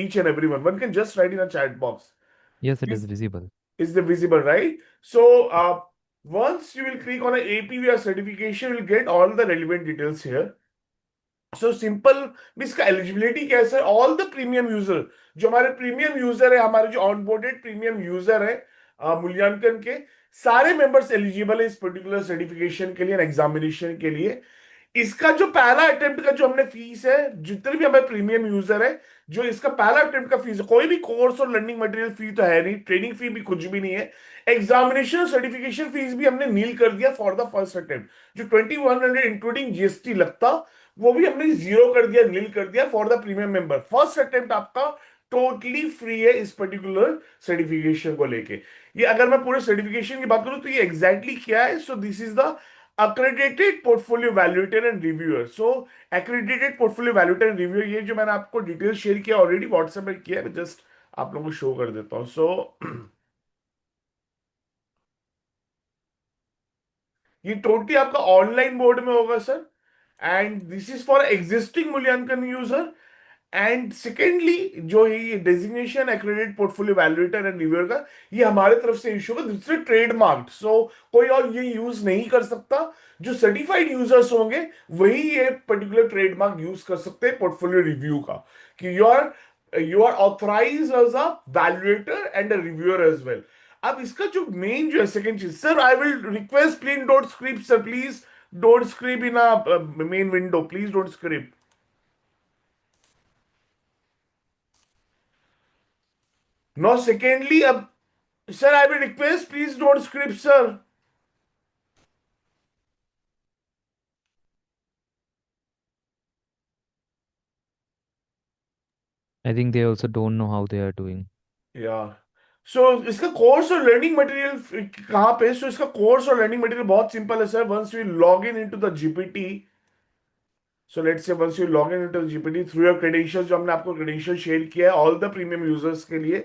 each and everyone. One can just write in a chat box. Yes, it is This visible. is the visible, right? So once you will click on a APVR certification, you'll get all the relevant details here. So simple इसका eligibility कैसे है? All the premium user, जो हमारे premium user है, हमारे जो onboarded premium user है मूल्यांकन के, सारे मेंबर्स एलिजिबल है इस पर्टिकुलर सर्टिफिकेशन के लिए, एग्जामिनेशन के लिए। इसका जो पहला अटेम्प्ट का जो हमने फीस है, जितने भी हमारे प्रीमियम यूजर है, जो इसका पहला अटेम्प्ट का फीस है, कोई भी कोर्स और लर्निंग मटेरियल फी तो है नहीं, ट्रेनिंग फी भी कुछ भी नहीं है। एग्जामिनेशन सर्टिफिकेशन फीस भी हमने नील कर दिया फॉर द फर्स्ट अटेम्प्ट। जो 2100 इंक्लूडिंग जीएसटी लगता, वो भी हमने जीरो कर दिया, नील कर दिया for the premium member. First attempt आपका टोटली फ्री है इस पर्टिकुलर सर्टिफिकेशन को लेके। ये अगर मैं पूरे सर्टिफिकेशन की बात करूं तो ये एग्जैक्टली क्या है? सो this is the accredited portfolio evaluator and reviewer. So accredited portfolio evaluator and reviewer, ये जो मैंने आपको डिटेल शेयर किया ऑलरेडी व्हाट्सएप में किया है, जस्ट आप लोगों को शो कर देता हूँ। सो ये टोटली आपका ऑनलाइन बोर्ड में होगा sir, and this is for existing मूल्यांकन यूजर। एंड सेकेंडली, जो ये designation accredit portfolio valuator and reviewer का, ये हमारे तरफ से इशू होगा, दूसरे ट्रेडमार्क। सो कोई और ये यूज नहीं कर सकता। जो सर्टिफाइड यूजर्स होंगे वही ये पर्टिकुलर ट्रेडमार्क यूज कर सकते हैं पोर्टफोलियो रिव्यू का, कि you are authorise as a valuator and a reviewer as well. अब इसका जो मेन जो है सेकंड चीज, sir I will request please don't script sir, please don't script in a main window, please don't script. No secondly, अब sir, I will request, please don't script, sir. I think they also don't know how they are doing. या सो इसका course और learning material कहाँ पे? सो इसका course और learning material बहुत simple है sir. Once you log in into the GPT, so let's say once you log in into the GPT through your credentials, जो हमने आपको क्रेडेंशियल शेयर किया है ऑल द प्रीमियम यूजर्स के लिए।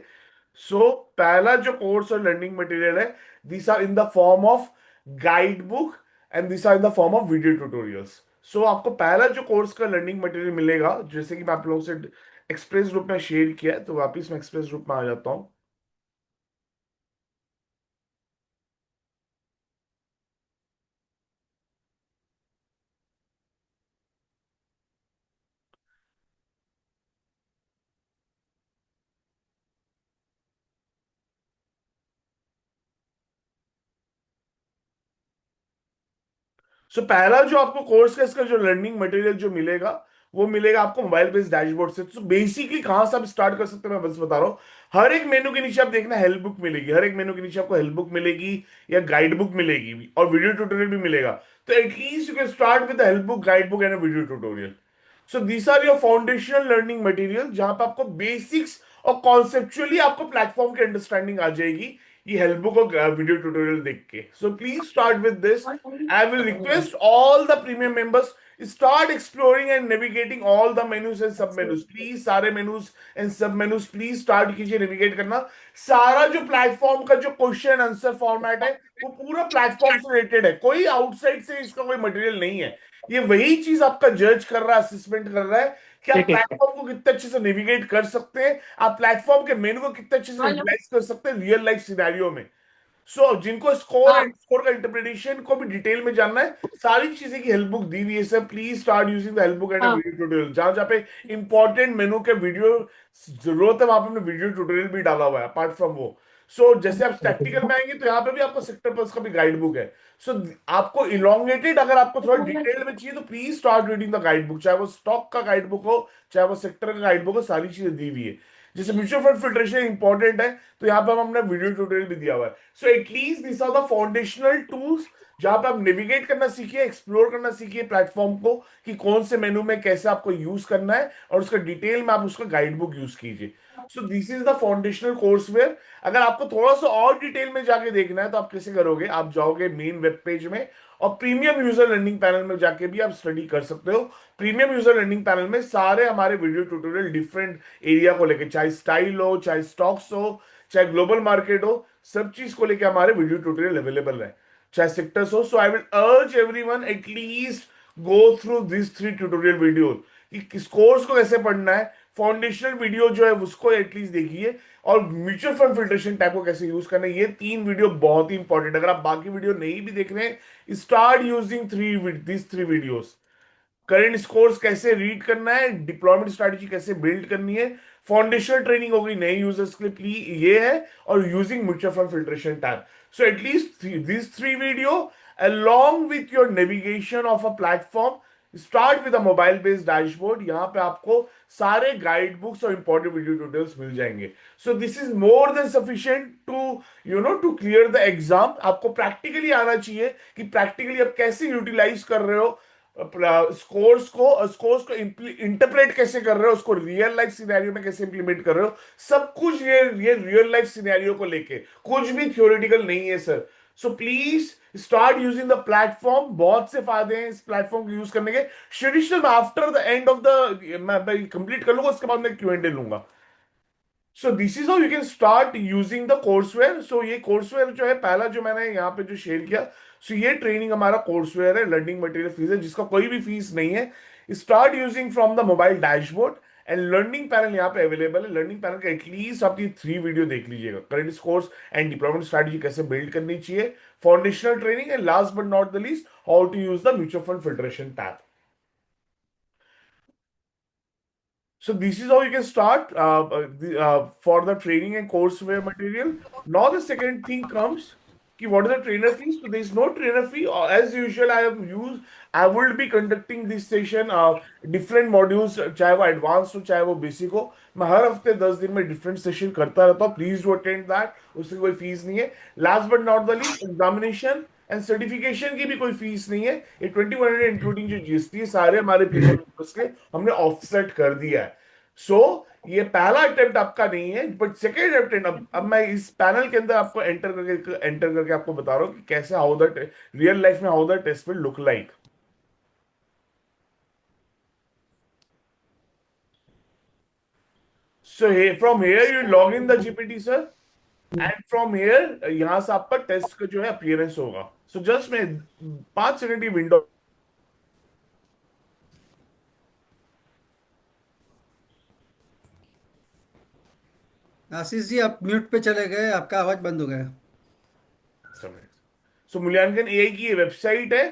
सो पहला जो कोर्स और लर्निंग मटेरियल है, this are in the form of guide book and this are in the form of video tutorials. So आपको पहला जो कोर्स का लर्निंग मटेरियल मिलेगा, जैसे कि मैं आप लोगों से एक्सप्रेस ग्रुप में शेयर किया है, तो वापिस मैं एक्सप्रेस ग्रुप में आ जाता हूँ। सो पहला जो आपको कोर्स का इसका जो लर्निंग मटेरियल जो मिलेगा, वो मिलेगा आपको मोबाइल बेस्ड डैशबोर्ड से। तो बेसिकली कहां से आप स्टार्ट कर सकते हैं मैं बस बता रहा हूँ। हर एक मेनू के नीचे आप देखना हेल्प बुक मिलेगी, हर एक मेनू के नीचे आपको हेल्प बुक मिलेगी या गाइड बुक मिलेगी भी, और वीडियो ट्यूटोरियल भी मिलेगा। तो at least you can start with help book, guide book and video tutorial. So these are your foundational learning material, जहां पे आपको बेसिक्स और कॉन्सेप्चुअली आपको प्लेटफॉर्म की अंडरस्टैंडिंग आ जाएगी ये हेल्प बुक और वीडियो ट्यूटोरियल देख के। So please start with this. I will request all the premium members start exploring and navigating all the menus and sub menus. Please सारे menus and sub menus please start कीजिए navigate करना। सारा जो platform का जो question answer format है, वो पूरा प्लेटफॉर्म से रिलेटेड है, कोई आउटसाइड से इसका कोई मटेरियल नहीं है। ये वही चीज आपका जज कर रहा है, असेसमेंट कर रहा है कि आप ठीक है। प्लेटफॉर्म को कितने अच्छे से नेविगेट कर सकते हैं, आप प्लेटफॉर्म के मेनू को कितने अच्छे से यूटिलाइज कर सकते हैं रियल लाइफ सिनेरियो में। जिनको स्कोर हाँ एंड स्कोर का इंटरप्रिटेशन को भी डिटेल में जानना है, सारी चीजें की हेल्प बुक दी हुई है sir. Please start using the help book and हाँ वीडियो ट्यूटोरियल। जहां जहां पे इंपॉर्टेंट मेनू के वीडियो जरूरत है, वहां पे हमने वीडियो ट्यूटोरियल भी डाला हुआ है अपार्ट फ्रॉम वो। जैसे आप प्रैक्टिकल में आएंगे तो यहाँ पे भी आपको सेक्टर प्लस का भी गाइड बुक है। सो आपको इलोंगेटेड अगर आपको थोड़ा डिटेल में चाहिए तो please start reading the guide book, चाहे वो स्टॉक का गाइड बुक हो, चाहे वो सेक्टर का गाइड बुक हो, सारी चीजें दी हुई है। जैसे म्यूचुअल फंड फिल्ट्रेशन इंपॉर्टेंट है, तो यहाँ पे हमने वीडियो ट्यूटोरियल भी दिया हुआ है। So at least this are the foundational tools, जहां पे आप नेविगेट करना सीखिए, एक्सप्लोर करना सीखिए प्लेटफॉर्म को, कि कौन से मेनू में कैसे आपको यूज करना है, और उसका डिटेल में आप उसका गाइड बुक यूज कीजिए। So this is the foundational course where. अगर आपको थोड़ा सा और डिटेल में जाके देखना है तो आप कैसे करोगे? आप जाओगे मेन वेब पेज में, और प्रीमियम यूजर लर्निंग पैनल में जाके भी आप स्टडी कर सकते हो। प्रीमियम यूजर लर्निंग पैनल में सारे हमारे वीडियो ट्यूटोरियल डिफरेंट एरिया को लेके, चाहे स्टाइल हो, चाहे स्टॉक्स हो, चाहे ग्लोबल मार्केट हो, सब चीज को लेके हमारे वीडियो ट्यूटोरियल अवेलेबल है, चाहे सेक्टर्स हो। सो आई विल अर्ज everyone at least go through this 3 tutorial video, कि किस कोर्स को कैसे पढ़ना है, फाउंडेशनल वीडियो जो है उसको एटलीस्ट देखिए, और म्यूचुअल फंड फिल्ट्रेशन टाइप को कैसे यूज करना है, ये 3 वीडियो बहुत ही इंपॉर्टेंट। अगर आप बाकी वीडियो नहीं भी देख रहे हैं, start using this 3 videos. Current scores कैसे रीड करना है, डिप्लॉयमेंट स्ट्रेटजी कैसे बिल्ड करनी है, फाउंडेशनल ट्रेनिंग होगी नए यूजर्स के लिए ये है, और using mutual fund filtration tab. So at least this 3 video along with your navigation of a platform, start with a mobile based dashboard. यहाँ पे आपको सारे गाइड बुक्स और इंपॉर्टेंट वीडियो ट्यूटोरियल्स मिल जाएंगे। So this is more than sufficient to to clear the exam. आपको practically आना चाहिए कि प्रैक्टिकली आप कैसे यूटिलाइज कर रहे हो स्कोर्स को इंटरप्रेट कैसे कर रहे हो, उसको रियल लाइफ सिनेरियो में कैसे इंप्लीमेंट कर रहे हो, सब कुछ ये रियल लाइफ सिनेरियो को लेके, कुछ भी थ्योरेटिकल नहीं है sir. So please start using the platform. बहुत से फायदे हैं इस प्लेटफॉर्म को यूज करने के। Shrinishchal, after the end of the मैं कंप्लीट कर लूंगा, उसके बाद मैं Q&A लूंगा। So this is how you can start using the courseware. So ये कोर्सवेयर जो है, पहला जो मैंने यहाँ पे जो शेयर किया, सो ये ट्रेनिंग हमारा कोर्सवेयर है, लर्निंग मटेरियल फीस है जिसका कोई भी फीस नहीं है। Start using from the mobile dashboard, and learning panel यहाँ पे अवेलेबल है। लर्निंग पैनल का एटलीस्ट आप ये 3 वीडियो देख लीजिएगा। Current course and deployment strategy कैसे बिल्ड करनी चाहिए, foundational training, and last but not the least, how to use the mutual fund filtration tab. So this is how you can start for the training and courseware material. Now the second thing comes, कि what is the trainer fee? So there is no trainer fee. As usual, I will be conducting this session, different modules, चाहे वो advanced हो चाहे वो basic हो। मैं हर हफ्ते 10 दिन में different session करता रहता हूँ। Please do attend that. उसकी कोई फीस नहीं है। Last but not the least, examination and certification की भी कोई फीस नहीं है। ये 2100 इंक्लूडिंग जो जीएसटी, सारे हमारे प्रीमियम के हमने ऑफसेट कर दिया है। सो ये पहला अटेम्प्ट आपका नहीं है, बट सेकेंड अटेम्प्ट। अब मैं इस पैनल के अंदर आपको एंटर करके आपको बता रहा हूँ कि कैसे हाउ द रियल लाइफ में how the test will look like. So from here you log in the GPT sir, and from here यहां से आपका टेस्ट का जो है अपीयरेंस होगा। सो जस्ट मैं 5 सेकंड की विंडो। आशीष जी, आप म्यूट पे चले गए, आपका आवाज बंद हो गया। समय सो मूल्यांकन एआई की ये वेबसाइट है,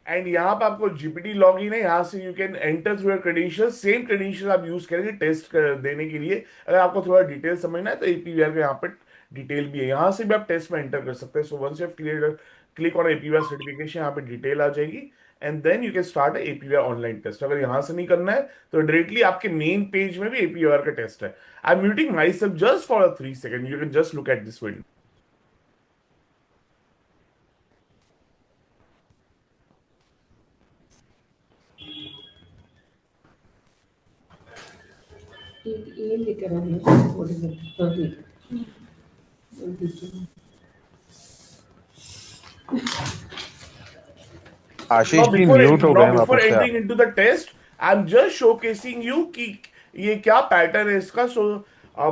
एंड यहाँ पे आपको जीपीटी लॉगिन है। यहाँ से you can enter through your credential, same credential आप यूज करेंगे टेस्ट देने के लिए। अगर आपको थोड़ा डिटेल समझना है तो एपीवीआर का यहाँ पे डिटेल भी है, यहाँ से भी आप टेस्ट में एंटर कर सकते हैं। So once you have clear click on APVR certification, यहाँ पे डिटेल आ जाएगी, and then you can start APVR online test. अगर यहाँ से नहीं करना है तो डायरेक्टली आपके मेन पेज में भी एपीवीआर का टेस्ट है। I am muting my self just for 3 second, you can just look at this window. ये लेकर आना थोड़ी बहुत। हाँ ठीक है, ठीक है। आशीष जी म्यूट हो Now गए before वापस से entering आप। into the test, I'm just showcasing you कि ये क्या पैटर्न है इसका। सो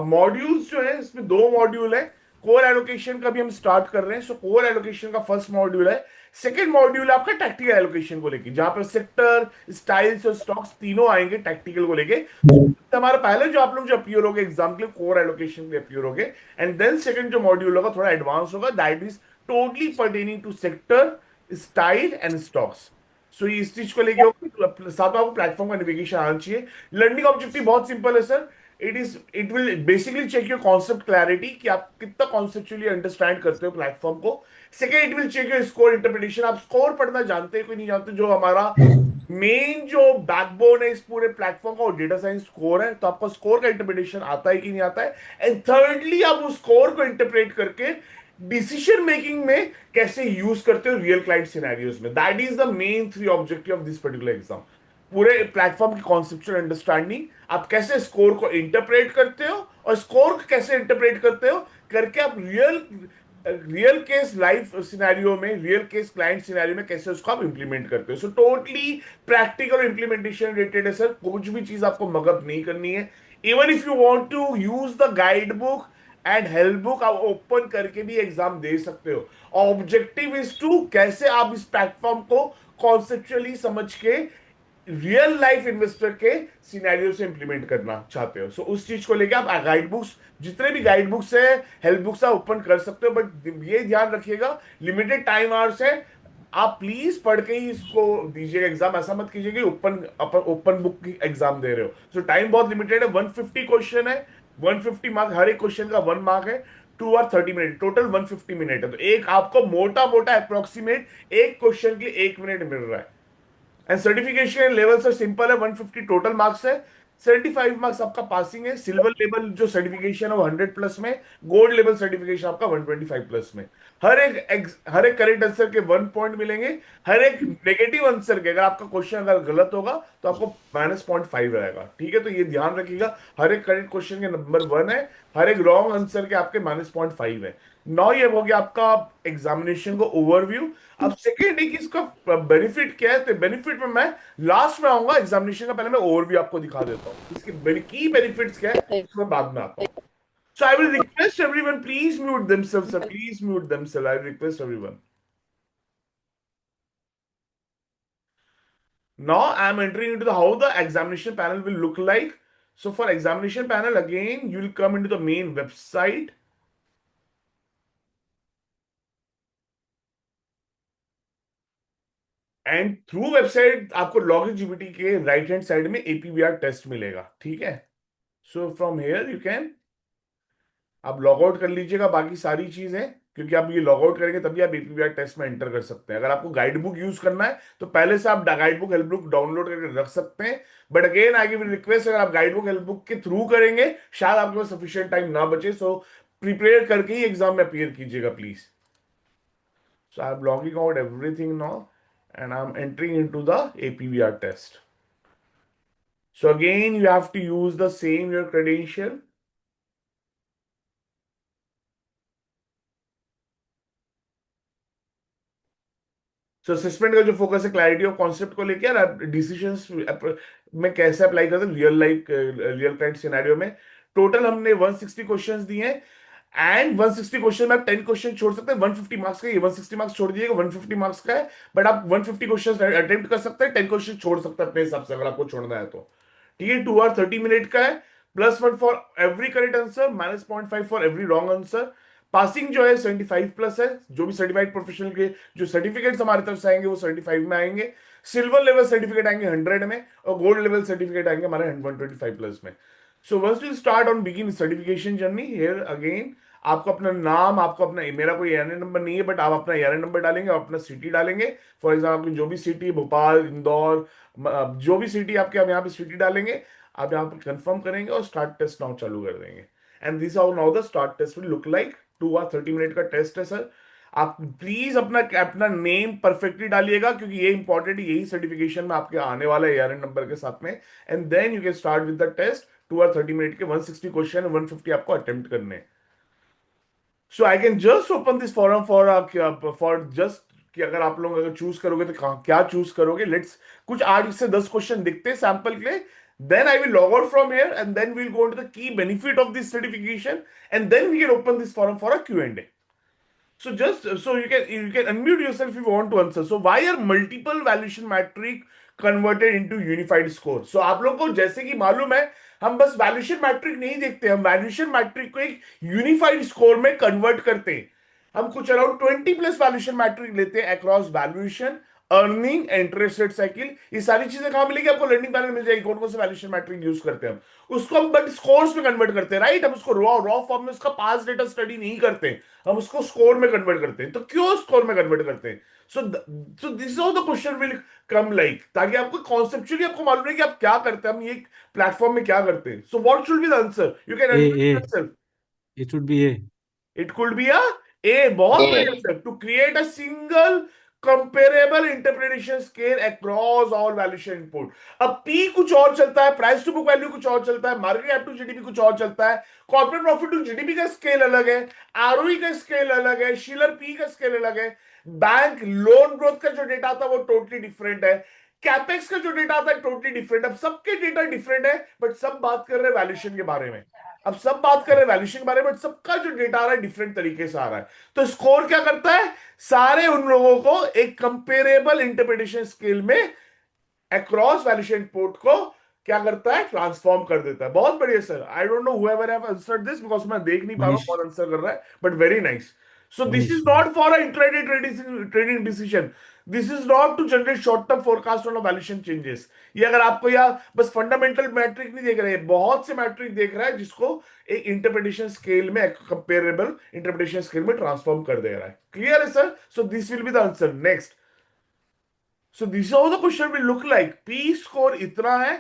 मॉड्यूल्स जो है, इसमें 2 मॉड्यूल है। कोर एलोकेशन का भी हम स्टार्ट कर रहे हैं। सो कोर एलोकेशन का फर्स्ट मॉड्यूल है। सेकेंड मॉड्यूल आपका टैक्टिकल एलोकेशन को लेके, जहां पर सेक्टर, स्टाइल्स और स्टॉक्स तीनों आएंगे टैक्टिकल को लेके। तो हमारा पहले जो आप लोग जो अपियर होगे एग्जाम के लिए, कोर एलोकेशन के अपियर होगे, एंड देन सेकंड जो मॉड्यूल होगा थोड़ा एडवांस होगा, that is totally pertaining to sector, style and stocks. So ये इस चीज को लेके साथ में आपको प्लेटफॉर्म का नेविगेशन आना चाहिए। लर्निंग ऑब्जेक्टिव बहुत सिंपल है sir. It will basically check your concept clarity, कि आप कितना कॉन्सेप्चुअली अंडरस्टैंड करते हो प्लेटफॉर्म को। Second, it will check your score interpretation, आप स्कोर पढ़ना जानते हैं कोई नहीं जानते। जो हमारा मेन जो बैकबोन है इस पूरे प्लेटफॉर्म का, वो डेटा साइंस स्कोर है, तो आपको स्कोर का इंटरप्रिटेशन आता है कि नहीं आता है। एंड थर्डली, आप उस स्कोर को इंटरप्रेट करके डिसीजन मेकिंग में कैसे यूज करते हो रियल क्लाइंट सिनेरियोज में। That is the main 3 objective of this particular exam. पूरे प्लेटफॉर्म की कॉन्सेप्चुअल अंडरस्टैंडिंग, आप कैसे स्कोर को इंटरप्रेट करते हो, और स्कोर को कैसे इंटरप्रेट करते हो करके आप real real case life scenario में, रियल केस क्लाइंट सिनेरियो में कैसे उसको आप इंप्लीमेंट करते हो। So totally practical implementation related है सर। कुछ भी चीज आपको मगअप नहीं करनी है। Even if you want to use the guide book and help book, आप ओपन करके भी एग्जाम दे सकते हो। ऑब्जेक्टिव इज टू कैसे आप इस प्लेटफॉर्म को कॉन्सेप्चुअली समझ के रियल लाइफ इन्वेस्टर के सिनेरियो से इंप्लीमेंट करना चाहते हो, सो उस चीज को लेके आप गाइड बुक्स, जितने भी गाइड बुक्स है, हेल्प बुक्स आप ओपन कर सकते हो, बट ये ध्यान रखिएगा लिमिटेड टाइम आवर्स है, आप प्लीज पढ़ के ही इसको दीजिएगा एग्जाम, ऐसा मत कीजिए कि ओपन बुक की एग्जाम दे रहे हो। सो टाइम बहुत लिमिटेड है, 150 क्वेश्चन है, 150 मार्क, हर एक क्वेश्चन का 1 मार्क है, 2 और 30 मिनट, टोटल 150 मिनट है, तो एक आपको मोटा मोटा अप्रोक्सीमेट एक क्वेश्चन के लिए 1 मिनट मिल रहा है। And certification level sir simple है, 150 टोटल मार्क्स है, 75 मार्क्स आपका पासिंग है, सिल्वर लेवल जो सर्टिफिकेशन है वो 100 प्लस में, गोल्ड लेवल सर्टिफिकेशन आपका 125 प्लस में। हर एक करेक्ट आंसर के 1 पॉइंट मिलेंगे, हर एक नेगेटिव आंसर के, अगर आपका क्वेश्चन अगर गलत होगा तो आपको -0.5 रहेगा, ठीक है, तो ये ध्यान रखिएगा, हर एक करेक्ट क्वेश्चन के नंबर 1 है, हर एक रॉन्ग आंसर के आपके -0.5 है। नौ ये हो गया आपका एग्जामिनेशन को ओवरव्यू। अब सेकेंड है कि इसका बेनिफिट क्या है, तो बेनिफिट में मैं लास्ट में आऊंगा, एग्जामिनेशन का पहले मैं ओवरव्यू आपको दिखा देता हूँ इसके की बेनिफिट्स क्या है, उसमें बाद में आता हूँ। So I will request everyone, please mute themselves, sir. Please mute themselves. I will request everyone. Now I am entering into the how the examination panel will look like. So for examination panel, again, you will come into the main website. And through website आपको login GPT के right hand side में एपीवीआर test मिलेगा, ठीक है। सो from here you can आप log out कर लीजिएगा बाकी सारी चीजें, क्योंकि आप ये लॉग आउट करेंगे तभी आप एपीवीआर टेस्ट में एंटर कर सकते हैं। अगर आपको गाइड बुक यूज करना है तो पहले से आप guide book help book download करके रख सकते हैं, but again I give request, अगर आप गाइड बुक हेल्प बुक के थ्रू करेंगे शायद आपके पास सफिशिएंट टाइम ना बचे, सो प्रिपेयर करके ही एग्जाम में अपीयर कीजिएगा please. So I'm logging out everything now and I'm entering into the APVR test. So again, you have to use the same your credential. So assessment का जो focus है clarity of concept को लेकर आप decisions में कैसे apply करते हैं रियल क्लाइंट सिनेरियो में। टोटल हमने 160 क्वेश्चंस दिए हैं, एंड 160 क्वेश्चन में आप 10 क्वेश्चन छोड़ सकते हैं, 150 मार्क्स का, ये 160 मार्क्स छोड़ दीजिएगा, 150 मार्क्स का है, बट आप 150 क्वेश्चन अटेम्प्ट कर सकते हैं, 10 क्वेश्चन छोड़ सकते हैं अपने हिसाब से अगर आपको छोड़ना है तो, ठीक है। 2 और 30 मिनट का है, +1 for every correct answer, -0.5 for every wrong answer. Passing जो है 75 प्लस है, जो भी सर्टिफाइड प्रोफेशनल के जो सर्टिफिकेट्स हमारी तरफ से आएंगे वो 75 में आएंगे, सिल्वर लेवल सर्टिफिकेट आएंगे 100 में, और गोल्ड लेवल सर्टिफिकेट आएंगे हमारे 125 प्लस में। So once we start on begin certification journey, here again आपको अपना नाम, आपको अपना, मेरा कोई एआरएन नंबर नहीं है, बट आप अपना एआरएन नंबर डालेंगे और अपना सिटी डालेंगे। फॉर एग्जाम्पल जो भी सिटी, भोपाल, इंदौर, जो भी सिटी आपके, हम यहाँ पे सिटी डालेंगे, आप यहाँ पे कंफर्म करेंगे और स्टार्ट टेस्ट नाउ चालू कर देंगे। And this how now the start test will look like. 2 और 30 मिनट का टेस्ट है सर। आप प्लीज अपना अपना नेम परफेक्टली डालिएगा, क्योंकि ये इंपॉर्टेंट, यही सर्टिफिकेशन में आपके आने वाला है एआरएन नंबर के साथ में। And then you can start with the test. 2 और 30 मिनट के 160 क्वेश्चन, 150 आपको अटेम्प्ट करने हैं। So I can just open this forum for just कि अगर आप लोग अगर चूज करोगे तो क्या चूज करोगे। लेट्स कुछ 8 से 10 क्वेश्चन दिखते हैं सैंपल के लिए, then I will log out from here and then we'll go into the key benefit of this certification, and then we can open this forum for a Q&A. So just so you can unmute yourself if you want to answer. So why are multiple valuation metric converted into unified score? So आप लोग को जैसे कि मालूम है, हम बस valuation matric नहीं देखते, हम वैल्यूएशन मैट्रिक को एक यूनिफाइड स्कोर में कन्वर्ट करते हैं। हम कुछ अराउंड 20+ वैल्यूएशन मैट्रिक लेते हैं across valuation, earning, interest rate cycle. ये सारी चीजें कहां मिलेगी आपको, लर्निंग पैनल मिल जाएगी, कौन कौन से वैल्यूएशन मैट्रिक यूज करते हैं हम उसको, हम बट स्कोर्स में कन्वर्ट करते हैं, राइट। हम उसको रॉ फॉर्म में उसका पास्ट डेटा स्टडी नहीं करते, हम उसको स्कोर में कन्वर्ट करते हैं। तो क्यों स्कोर में कन्वर्ट करते हैं? सो this is how the question will come like, ताकि आपको कॉन्सेप्चुअली आपको मालूम है कि आप क्या करते हैं, हम ये प्लेटफॉर्म में क्या करते हैं। So what should be the answer, you can A. It should be A. It could be a बहुत बढ़िया sir, to create a single comparable interpretation scale across all valuation input. अब पी कुछ और चलता है, प्राइस टू बुक वैल्यू कुछ और चलता है, मार्केट कैप टू जीडीपी कुछ और चलता है, कॉर्पोरेट प्रॉफिट टू जीडीपी का स्केल अलग है, आरओई का स्केल अलग है, शिलर पी का स्केल अलग है, बैंक लोन ग्रोथ का जो डेटा आता है वो टोटली डिफरेंट है, कैपेक्स का जो डेटा आता है टोटली डिफरेंट। अब सबके डेटा डिफरेंट है, बट सब बात कर रहे हैं वैल्यूएशन के बारे में। अब सब बात कर रहे हैं वैल्यूएशन के बारे में, बट सबका जो डेटा आ रहा है डिफरेंट तरीके से आ रहा है। तो स्कोर क्या करता है, सारे उन लोगों को एक कंपेरेबल इंटरप्रिटेशन स्केल में अक्रॉस वैल्यूएशन पोर्ट को क्या करता है, ट्रांसफॉर्म कर देता है। बहुत बढ़िया sir, I don't know however have answered this because मैं देख नहीं पा रहा हूँ मनीष कौन आंसर कर रहा है, but very nice. So this is Manish not for a intraday trading decision, this is not to generate short term forecast on valuation changes. ये अगर आपको या बस फंडामेंटल मैट्रिक नहीं देख रहे हैं, बहुत से मैट्रिक देख रहा है जिसको एक इंटरप्रिटेशन स्केल में, कंपेरेबल इंटरप्रिटेशन स्केल में ट्रांसफॉर्म कर दे रहा है। क्लियर है sir? So this will be the answer. Next, so this how the question will look like. P score इतना है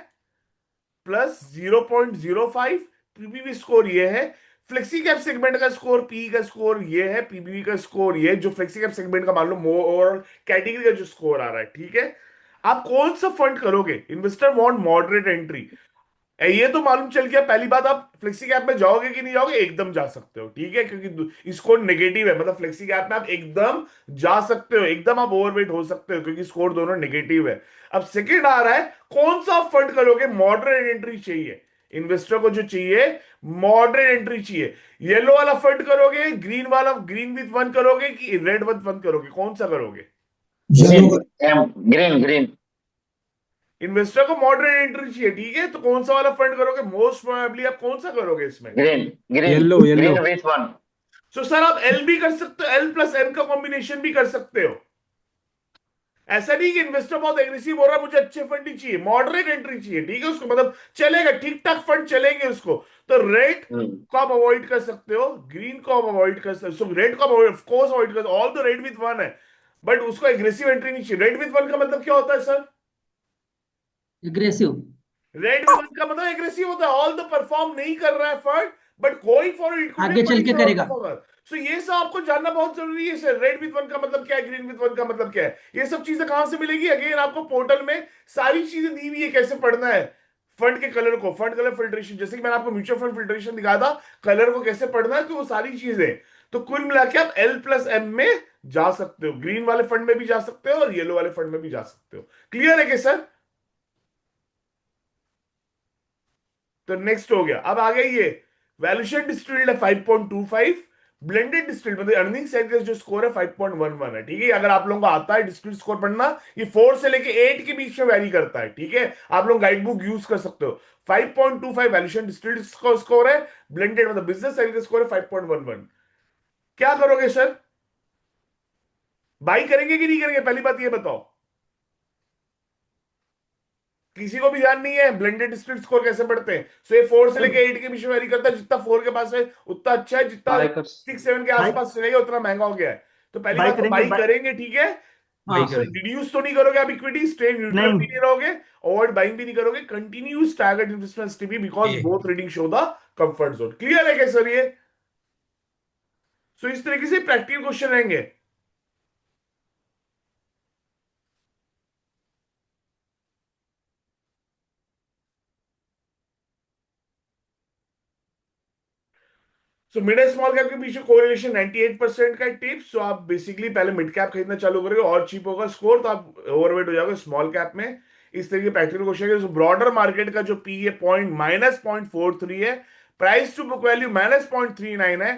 प्लस 0.05, पीबीवी स्कोर ये है, फ्लेक्सी कैप सेगमेंट का स्कोर, पी का स्कोर ये है, पीबीवी का स्कोर ये, जो फ्लेक्सी कैप सेगमेंट का मान लो ओवरऑल कैटेगरी का जो स्कोर आ रहा है, ठीक है। आप कौन सा फंड करोगे? इन्वेस्टर वांट मॉडरेट एंट्री, ये तो मालूम चल गया। पहली बात, आप फ्लेक्सी कैप में जाओगे कि नहीं जाओगे? एकदम जा सकते हो, ठीक है, क्योंकि स्कोर नेगेटिव है, मतलब फ्लेक्सी कैप में आप एकदम जा सकते हो, एकदम आप ओवरवेट हो सकते हो क्योंकि स्कोर दोनों नेगेटिव है। अब सेकंड आ रहा है, कौन सा फंड करोगे? मॉडरेट एंट्री चाहिए इन्वेस्टर को, जो चाहिए मॉडरेट एंट्री चाहिए। येलो वाला फंड करोगे, ग्रीन वाला, ग्रीन विथ वन करोगे कि रेड विथ वन करोगे? कौन सा करोगे? ग्रीन ग्रीन इन्वेस्टर को मॉडरेट एंट्री चाहिए, ठीक है, तो कौन सा वाला फंड करोगे? मोस्ट प्रोबेबली आप कौन सा करोगे इसमें? Green green yellow yellow green with one. So sir आप एल भी कर सकते हो, एल प्लस एम का कॉम्बिनेशन भी कर सकते हो। ऐसा नहीं कि इन्वेस्टर बहुत एग्रेसिव हो रहा है, मुझे अच्छे फंड ही चाहिए, मॉडरेट एंट्री चाहिए, ठीक है, उसको मतलब चलेगा, ठीक ठाक फंड चलेंगे उसको। तो रेड को आप अवॉइड कर सकते हो, ग्रीन को आप अवॉइड कर सकते हो। सो रेड को आप ऑफ कोर्स अवॉइड कर, all the red with one है, बट उसको एग्रेसिव एंट्री नहीं चाहिए। रेड विथ वन का मतलब क्या होता है sir? Aggressive. Red with one का मतलब एग्रेसिव होता है, ऑल द परफॉर्म नहीं कर रहा है fund, but going for it आगे चल के करेगा। सो ये सब आपको जानना बहुत जरूरी है सर। रेड विथ वन का मतलब क्या है, ग्रीन विथ वन का मतलब क्या है, ये सब चीजें कहां से मिलेगी? अगेन आपको पोर्टल में सारी चीजें दी हुई है, कैसे पढ़ना है फंड के कलर को, फंड कलर फिल्ट्रेशन, जैसे कि मैंने आपको म्यूचुअल फंड फिल्ट्रेशन दिखाया था, कलर को कैसे पढ़ना है, तो वो सारी चीजें। तो कुल मिला के आप एल प्लस एम में जा सकते हो, ग्रीन वाले फंड में भी जा सकते हो और येलो वाले फंड में भी जा सकते हो। क्लियर है क्या सर? तो नेक्स्ट हो गया। अब आ गया ये वैल्यूएशन डिस्टिल्ड है 5.25, ब्लेंडेड डिस्टिल्ड मतलब अर्निंग साइड का जो स्कोर है 5.11 है, ठीक है। अगर आप लोगों को आता है डिस्टिल्ड स्कोर पढ़ना, ये 4 से लेके 8 के बीच में वैरी करता है, ठीक है, आप लोग गाइड बुक यूज कर सकते हो। 5.25 वैल्यूएशन डिस्टिल्ड स्कोर है, ब्लेंडेड मतलब बिजनेस साइड का स्कोर है 5.11। क्या करोगे सर? बाई करेंगे कि नहीं करेंगे? पहली बात ये बताओ, किसी को भी ध्यान नहीं है ब्लेंडेड स्प्लिट स्कोर कैसे पढ़ते हैं? सो ये 4 से लेके 8 के बीच में वेरी करता है, जितना 4 के पास है उतना अच्छा है, जितना 6-7 के आसपास चलेगा उतना महंगा हो गया है। तो पहली बात तो बाई करेंगे, ठीक है, रिड्यूस तो नहीं करोगे आप इक्विटी, स्टे न्यूट्रल भी नहीं रहोगे, अवॉइड बाइंग भी नहीं करोगे, continuous target investments TV because both reading show the comfort zone. Clear है क्या सर ये? सो इस तरीके से प्रैक्टिकल क्वेश्चन रहेंगे। So mid and small cap के बीच में कोरिलेशन 98% का टिप्स। सो आप बेसिकली पहले मिड कैप खरीदना चालू करोगे और चीप होगा स्कोर, तो आप ओवरवेट हो जाओगे स्मॉल कैप में। इस तरीके प्रैक्टिकल क्वेश्चन है। ब्रॉडर मार्केट का जो पी है -0.43 है, प्राइस टू बुक वैल्यू -0.39 है।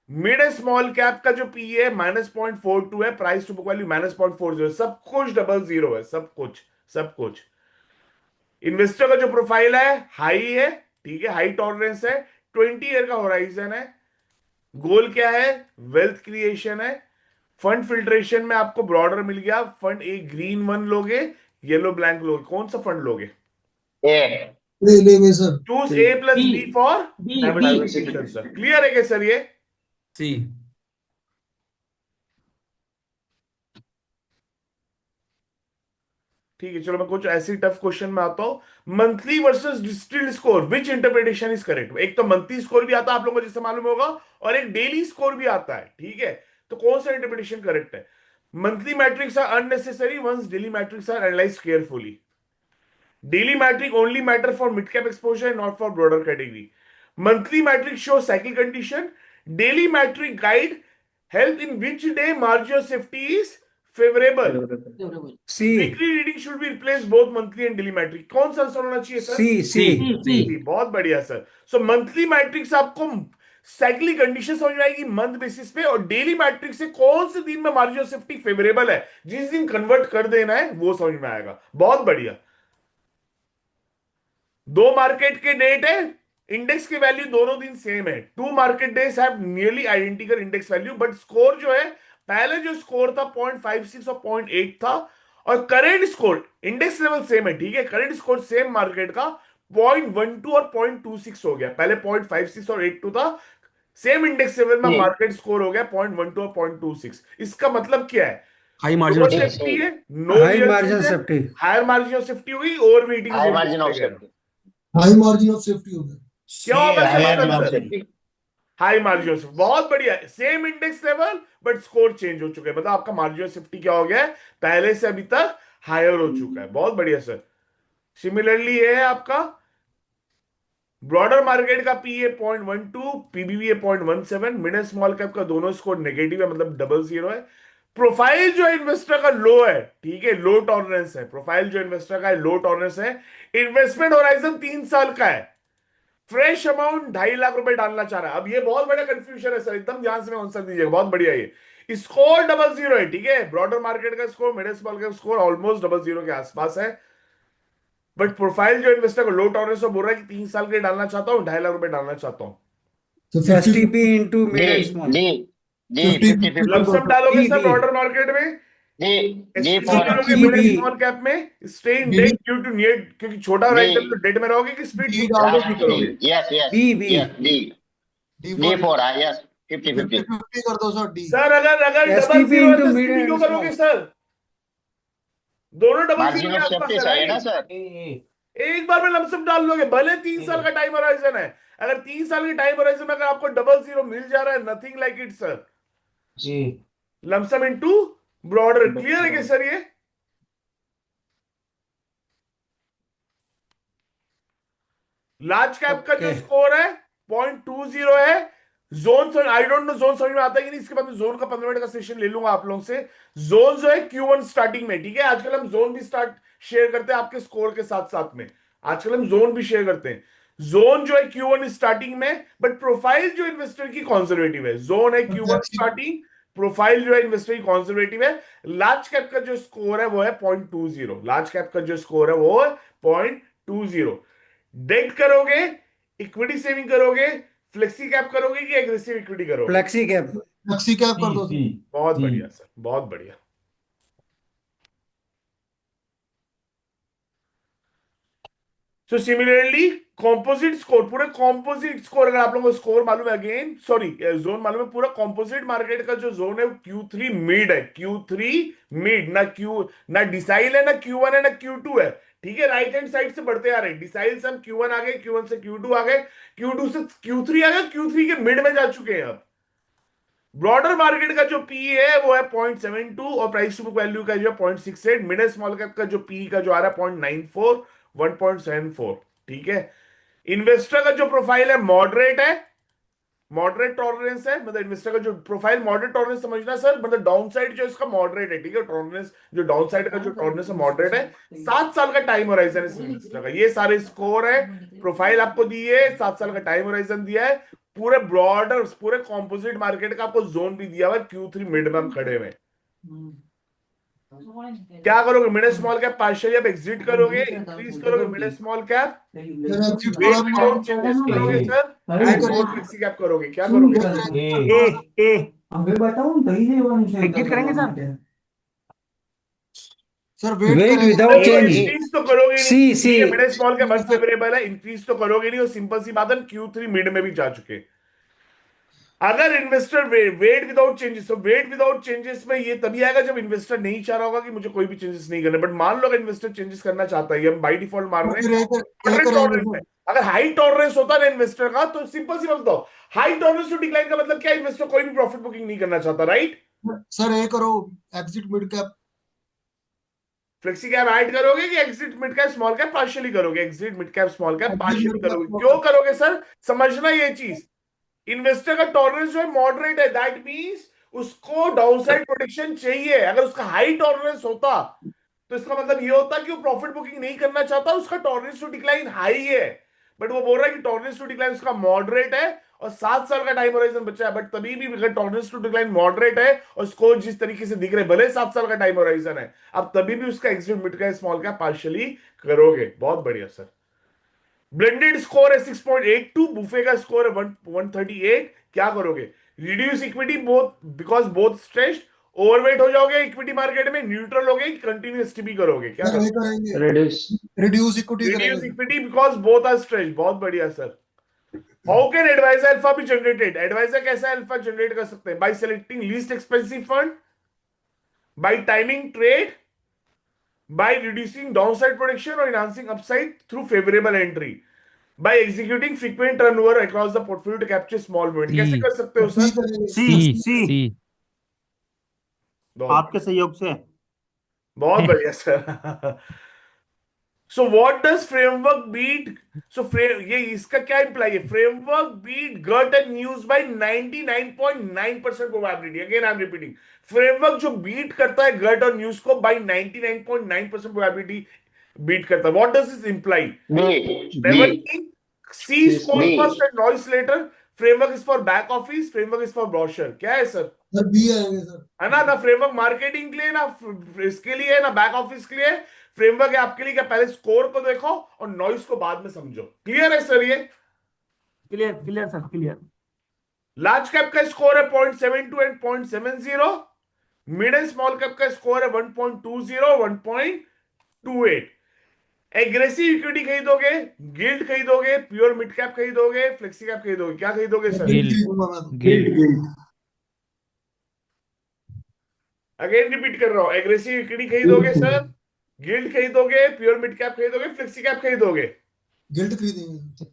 मिड एंड स्मॉल कैप का जो पी है -0.42 है, प्राइस टू बुक वैल्यू -0.40, सब कुछ डबल जीरो है, सब कुछ सब कुछ। इन्वेस्टर का जो प्रोफाइल है हाई है, ठीक है, हाई टॉलरेंस है, 20 ईयर का होराइजन है, गोल क्या है? वेल्थ क्रिएशन है। फंड फिल्ट्रेशन में आपको ब्रॉडर मिल गया, फंड एक ग्रीन वन लोगे, येलो ब्लैंक लोगे, कौन सा फंड लोगे? ए ले sir. Choose A plus B B for B B diversification sir. Clear है क्या सर ये? सी ठीक है, चलो मैं कुछ ऐसी टफ क्वेश्चन में आता हूं। Monthly versus distilled score, which interpretation is correct? एक तो मंथली स्कोर भी आता है आप लोगों को जैसे मालूम होगा, और एक डेली स्कोर भी आता है, ठीक है, तो कौन सा इंटरप्रिटेशन करेक्ट है? Monthly matrix are unnecessary once daily matrix are analysed carefully. Daily metric only matter for mid-cap exposure and not for broader category. Monthly metric shows cycle condition. Daily metric guide help in which day margin of safety is favorable. C Weekly reading should be replaced both monthly and daily metric. कौन सा answer होना चाहिए sir? सी सी सी, बहुत बढ़िया sir. सो monthly matrix आपको cyclic condition समझ में आएगी मंथ बेसिस पे, और डेली मैट्रिक्स से कौन से दिन में मार्जिन ऑफ सेफ्टी फेवरेबल है, जिस दिन कन्वर्ट कर देना है वो समझ में आएगा। बहुत बढ़िया। दो मार्केट के डेट है, इंडेक्स की वैल्यू दोनों दिन सेम है, two market days have nearly identical index value, but score जो है, पहले जो स्कोर था 0.56 और 0.8 था, और current score index level same है, ठीक है, करेंट स्कोर सेम मार्केट का 0.12 और 0.26 हो गया, पहले 0.56 और 82 था, सेम इंडेक्स लेवल में जी मार्केट स्कोर हो गया 0.12 और 0.26। इसका मतलब क्या है? High margin नो of जी safety. सेफ्टी जी है, no high real margin change है, safety. Higher margin of safety होगी, over meeting high zone margin of गया। Safety high margin of safety हो गया। क्या होगा हाई सेफ्टी का मार्जिन ऑफ मतलब? Safety high margin of safety, बहुत बढ़िया, same index level but score change हो चुके हैं, मतलब आपका मार्जिन ऑफ सेफ्टी क्या हो गया है, पहले से अभी तक हायर हो चुका है, बहुत बढ़िया सर। सिमिलरली ये है आपका ब्रॉडर मार्केट का P A 0.12, PBV A 0.17, mid and small cap का दोनों स्कोर नेगेटिव है, मतलब डबल जीरो है। प्रोफाइल जो इन्वेस्टर का लो है, ठीक है, लो टॉलरेंस है, प्रोफाइल जो इन्वेस्टर का है लो टॉलरेंस है, इन्वेस्टमेंट होराइजन 3 साल का है, फ्रेश अमाउंट 2.5 लाख रुपए डालना चाह रहा है। अब ये बहुत बड़ा कंफ्यूजन है सर, एकदम ध्यान से आंसर दीजिएगा, बहुत बढ़िया। ये स्कोर डबल जीरो है, ठीक है, ब्रॉडर मार्केट का स्कोर, मिड स्मॉल का स्कोर ऑलमोस्ट डबल जीरो के आसपास है, बट प्रोफाइल जो इन्वेस्टर को लो टॉलरेंस बोल रहा है कि 3 साल के लिए डालना चाहता हूँ, 2.5 लाख रुपए डालना चाहता हूँ। तो 50 एसटीपी इंटू जी मिड एंड स्मॉल। जी जी 50 फिफ्टी 50 फिफ्टी कर दो लमसम सर। डालोगे बी सर बी ब्रॉडर मार्केट में, जी जी एसटीपी फॉर करोगे बी मिड एंड बी स्मॉल कैप में, स्टे इन बी डेट ड्यू टू नीड, क्योंकि छोटा जी राइट तो डेट में रहोगे कि स्प्लिट डी डाल दो नहीं डी करोगे। Yes yes B B yes D D D for for yes 50 50 50 50 कर दो सर डी। सर अगर अगर डबल एसटीपी जीरो है इंटू तो मिड स्प्लिट क्यों एंड करोगे स्मॉल। सर? दोनों डबल जीरो मार्जिन के ऑफ आसपास सेफ्टी है चाहिए ना राइट, सर एक बार में लमसम डाल लोगे, भले 3 साल का टाइम होराइजन है, अगर 3 साल के टाइम होराइजन में अगर आपको डबल जीरो मिल जा रहा है, nothing like it sir, lump sum into broader, clear है कि सर ये? लार्ज कैप का जो ओके। स्कोर है 0.20 है, zone, I don't no zone समझ में आता है कि नहीं, इसके बाद मैं जोन का 15 मिनट का सेशन ले लूंगा आप लोगों से। जोन जो है Q1 स्टार्टिंग में, ठीक है, आजकल हम जोन भी स्टार्ट शेयर करते हैं आपके स्कोर के साथ साथ में, आजकल हम जोन भी शेयर करते हैं। जोन जो है Q1 स्टार्टिंग में, बट प्रोफाइल जो इन्वेस्टर की कंजर्वेटिव है, जोन है Q1 स्टार्टिंग, प्रोफाइल जो है इन्वेस्टर की कंजर्वेटिव है। लार्ज कैप का जो स्कोर है वो है 0.20, लार्ज कैप का जो स्कोर है वो है 0.20। डेट करोगे, इक्विटी सेविंग करोगे, फ्लेक्सी कैप करोगे कि एग्रेसिव इक्विटी करोगे? Flexi cap. फ्लेक्सी कैप कर दो सर। बहुत बढ़िया सर, बहुत बढ़िया। सो सिमिलरली कॉम्पोजिट स्कोर, पूरे कॉम्पोजिट स्कोर, अगर आप लोगों को स्कोर मालूम है, अगेन सॉरी जोन मालूम है, पूरा कॉम्पोजिट मार्केट का जो जोन है वो Q3 मिड है, Q3 मिड, ना क्यू, ना डिसाइल है, ना Q1 है, ना Q2 है, ठीक है, राइट हैंड साइड से बढ़ते आ रहे हैं, डिसाइल से हम Q1 आ गए, Q1 से Q2 आ गए, Q2 से Q3 आ गए, Q3 के मिड में जा चुके हैं अब। ब्रॉडर मार्केट का जो पी है वो है 0.72 और प्राइस टू बुक वैल्यू का जो है 0.68, मिड स्मॉल कैप का जो पी का जो आ रहा है 0.94, 1.74, ठीक है। इन्वेस्टर का जो प्रोफाइल है मॉडरेट है, मॉडरेट टॉलरेंस है, मतलब इन्वेस्टर का जो प्रोफाइल मॉडरेट टॉलरेंस समझना सर, मतलब डाउन साइड जो इसका मॉडरेट है, ठीक है, टॉलरेंस जो डाउन साइड का जो टॉलरेंस है मॉडरेट है, 7 साल का टाइम होराइजन इस इन्वेस्टर का, ये सारे स्कोर है, प्रोफाइल आपको दी है, 7 साल का टाइम होराइजन दिया है, पूरे ब्रॉडर पूरे कॉम्पोजिट मार्केट का आपको जोन भी दिया हुआ है, Q3 मिड में हम खड़े हुए हैं। क्या करोगे? मिड स्मॉल कैप पार्शियली आप एग्जिट करोगे, इंक्रीज करोगे mid small cap, sir exit wait करो विदाउट चेंजेस करोगे सर, एंड करिए। फ्लेक्सी कैप करोगे, क्या करोगे? एग्जिट करेंगे सर। सर वेट वेट करेंगे विदाउट देखो चेंज। इंक्रीज तो करोगे नहीं, सी सी। ठीक है, मिड स्मॉल कैप अनफेवरेबल है, इंक्रीज तो करोगे नहीं, और सिंपल सी बात है Q3 मिड में भी जा चुके हैं। अगर इन्वेस्टर वेट विदाउट चेंजेस, तो वेट विदाउट चेंजेस में ये तभी आएगा जब इन्वेस्टर नहीं चाह रहा होगा कि मुझे कोई भी चेंजेस नहीं करने, बट मान लो अगर इन्वेस्टर चेंजेस करना चाहता है, हम बाई डिफॉल्ट मार तो रहे फिर हैं एक करेंगे टॉलरेंस सर। है, अगर हाई टॉलरेंस होता ना इन्वेस्टर का, तो सिंपल सी बात बताओ, हाई टॉलरेंस टू डिक्लाइन का मतलब क्या? इन्वेस्टर कोई भी प्रॉफिट बुकिंग नहीं करना चाहता, राइट? सर ए करो exit mid cap. Flexi cap add करोगे कि exit mid cap small cap partially करोगे? Exit mid cap small cap exit partially mid करोगे, कैप क्यों करोगे सर? समझना ये चीज, इन्वेस्टर का टॉलरेंस जो है मॉडरेट है, दैट मींस उसको डाउनसाइड प्रोटेक्शन चाहिए, अगर उसका हाई टॉलरेंस होता तो इसका मतलब ये होता कि वो प्रॉफिट बुकिंग नहीं करना चाहता, उसका टॉलरेंस टू डिक्लाइन हाई है, बट वो बोल रहा है कि टॉलरेंस टू डिक्लाइन उसका मॉडरेट है और 7 साल का टाइम होराइजन बचा है, बट तभी भी अगर टॉलरेंस टू डिक्लाइन मॉडरेट है और स्कोर जिस तरीके से दिख रहे भले 7 साल का टाइम होराइजन है, अब तभी भी उसका एग्जिट मिड का स्मॉल का पार्शियली करोगे। बहुत बढ़िया सर। ब्लेंडेड स्कोर है 6.82, बुफे का स्कोर है 138। क्या करोगे? Reduce equity both because both stressed, overweight हो जाओगे इक्विटी मार्केट में, न्यूट्रल हो गए, कंटिन्यूस टीपी करोगे, क्या सर ये करोगे? करेंगे, reduce, रिड्यूस इक्विटी रिड्यूस करेंगे। Equity because both are stressed. बहुत बढ़िया sir. How can advisor alpha be generated? Advisor कैसा अल्फा जनरेट कर सकते हैं? By selecting least expensive fund, by timing trade, by reducing downside protection or enhancing upside through favorable entry, by executing frequent turnover across the portfolio to capture small movement। कैसे सी कर सकते हो सी sir? करेंगे। सी सी सी सी बहुत आपके सहयोग से। बहुत बढ़िया sir. So what does framework beat? So frame ये इसका क्या इंप्लाई है? Framework beat gut and news by 99.9% probability. Again I am repeating, framework जो बीट करता है गट और न्यूज को बाय 99.9% प्रोबेबिलिटी बीट करता है। What does this imply? B, Never B, think. C scores first B, and noise later. Framework is for back office. Framework is for brochure. क्या है sir? Sir B आएंगे sir. है ना framework marketing के लिए, ना इसके लिए, ना बैक ऑफिस के लिए। फ्रेमवर्क है आपके लिए क्या? पहले स्कोर को देखो और नॉइस को बाद में समझो। क्लियर है सर? ये clear clear sir clear. Large cap का स्कोर है 0.72 and 0.70। Mid and small cap का स्कोर है 1.20, 1.28। एग्रेसिव इक्विटी खरीदोगे, गिल्ड खरीदोगे, प्योर मिड कैप खरीदोगे, फ्लेक्सी कैप खरीदोगे, क्या खरीदोगे सर? गिल्ड खरीदूंगा मैं तो। गिल्ड अगेन रिपीट कर रहा हूं, एग्रेसिव इक्विटी खरीदोगे सर, गिल्ड खरीदोगे, प्योर मिड कैप खरीदोगे, फ्लेक्सी कैप खरीदोगे। गिल्ड खरीदेंगे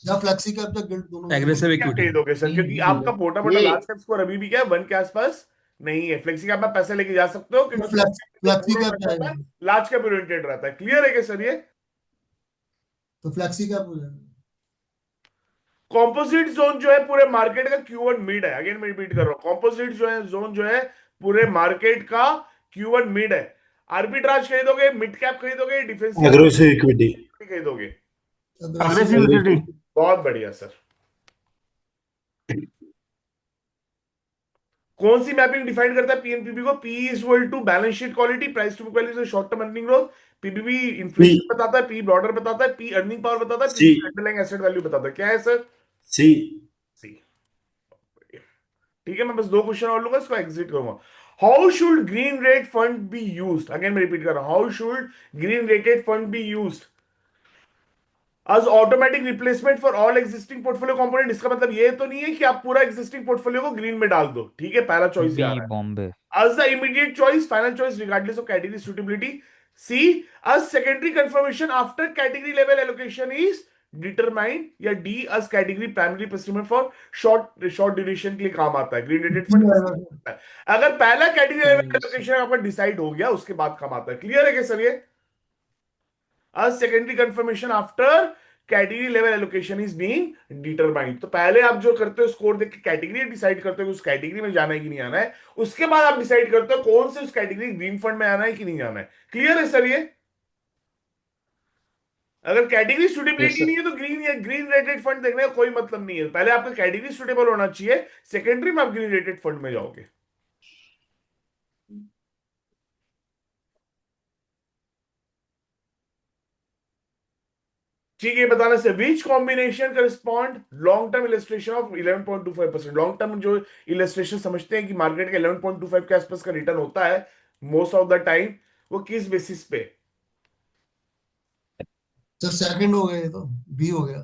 या फ्लेक्सी कैप या गिल्ड दोनों में। एग्रेसिव क्या इक्विटी। खरीदोगे सर? क्योंकि आपका मोटा मोटा ये लार्ज कैप स्कोर अभी भी क्या है, 1 के आसपास नहीं है। फ्लेक्सी कैप में पैसे लेके जा सकते हो क्योंकि फ्लेक्सी कैप फ्लेक्सी जाएगा लार्ज कैप ओरिएंटेड रहता है। क्लियर है क्या सर? ये तो फ्लेक्सी कैप हो जाएगा। कॉम्पोजिट जोन जो है पूरे मार्केट का Q1 मिड है। अगेन मैं रिपीट कर रहा हूं, कॉम्पोजिट जो है जोन जो है पूरे मार्केट का Q1 मिड है। आर्बिट्राज खरीदोगे, मिड कैप खरीदोगे, डिफेंसिव एग्रेसिव इक्विटी। खरीदोगे। Aggressive equity. बहुत बढ़िया सर। कौन सी मैपिंग डिफाइन करता है पीएनपीबी को? P is equal to balance sheet quality, price to book value, short term earning growth. PBB inflation बताता है, पी ब्रॉडर बताता है, पी अर्निंग पावर बताता है, C P underlying asset value बताता है। क्या है सर? सी सी। ठीक है, मैं बस 2 क्वेश्चन और लूंगा, इसको एग्जिट करूंगा। How should green rate fund be used? Again मैं रिपीट कर रहा हूं, how should green rated fund be used as automatic replacement for all existing portfolio component? इसका मतलब ये तो नहीं है कि आप पूरा एग्जिस्टिंग पोर्टफोलियो को ग्रीन में डाल दो। ठीक है, पहला चॉइस बी आ रहा है। Bombay As the immediate choice, final choice regardless of category suitability. C, as secondary confirmation after category level allocation is determined, या D, as category primary placement for short duration के लिए काम आता है। ग्रीन रेटेड फंड अगर पहला category level allocation आपका decide हो गया उसके बाद काम आता है। क्लियर है क्या सर? ये as secondary confirmation after category level allocation is being determined. तो पहले आप जो करते हो स्कोर देख के कैटेगरी डिसाइड करते हो उस कैटेगरी में जाना है कि नहीं आना है, उसके बाद आप डिसाइड करते हो कौन से उस कैटेगरी ग्रीन फंड में आना है कि नहीं आना है। क्लियर है सर? ये अगर कैटेगरी सुटेबिलिटी नहीं है तो ग्रीन या ग्रीन रेटेड फंड देखने का कोई मतलब नहीं है। पहले आपका कैटेगरी सुटेबल होना चाहिए, सेकेंडरी में आप ग्रीन रेटेड फंड में जाओगे। ठीक है, बताना से which combination correspond long term illustration of 11.25%। Long term जो इलस्ट्रेशन समझते हैं कि मार्केट के 11.25 के आसपास का रिटर्न होता है मोस्ट ऑफ द टाइम, वो किस बेसिस पे? सर सेकंड हो गए तो बी हो गया।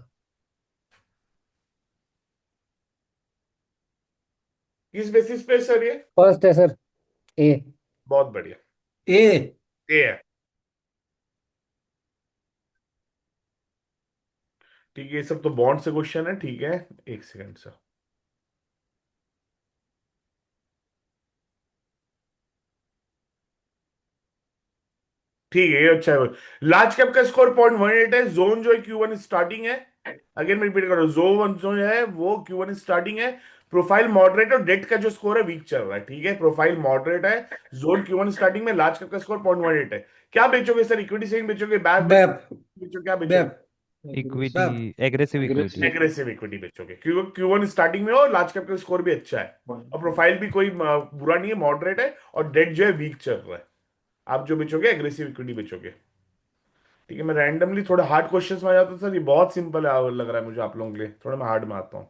किस बेसिस पे सर? ये फर्स्ट है सर, ए। बहुत बढ़िया, ए। ये है। ठीक है, ये सब तो बॉन्ड से क्वेश्चन है। ठीक है, एक सेकंड सर। ठीक है, ये अच्छा है। लार्ज कैप का स्कोर 0.18 है। जोन जो है Q1 स्टार्टिंग है। अगेन मैं रिपीट कर रहा हूं, जोन जो है वो Q1 स्टार्टिंग है। प्रोफाइल मॉडरेट और डेट का जो स्कोर है वीक चल रहा है। ठीक है, प्रोफाइल मॉडरेट है, जोन Q1 स्टार्टिंग में, लार्ज कैप का स्कोर 0.18 है। क्या बेचोगे सर? इक्विटी सेम बेचोगे, बैक बैप। बेचोगे, क्या बेचोगे? बैप। Equity aggressive equity aggressive equity बेचोगे क्योंकि Q1 स्टार्टिंग में हो, लार्ज कैप का स्कोर भी अच्छा है और प्रोफाइल भी कोई बुरा नहीं है, मॉडरेट है, और डेट जो है वीक चल रहा है। आप जो बेचोगे एग्रेसिव इक्विटी बेचोगे। ठीक है, मैं रैंडमली थोड़े हार्ड क्वेश्चंस में आ जाता हूँ सर। ये बहुत सिंपल है लग रहा है मुझे आप लोगों के लिए, थोड़ा मैं हार्ड में आता हूँ।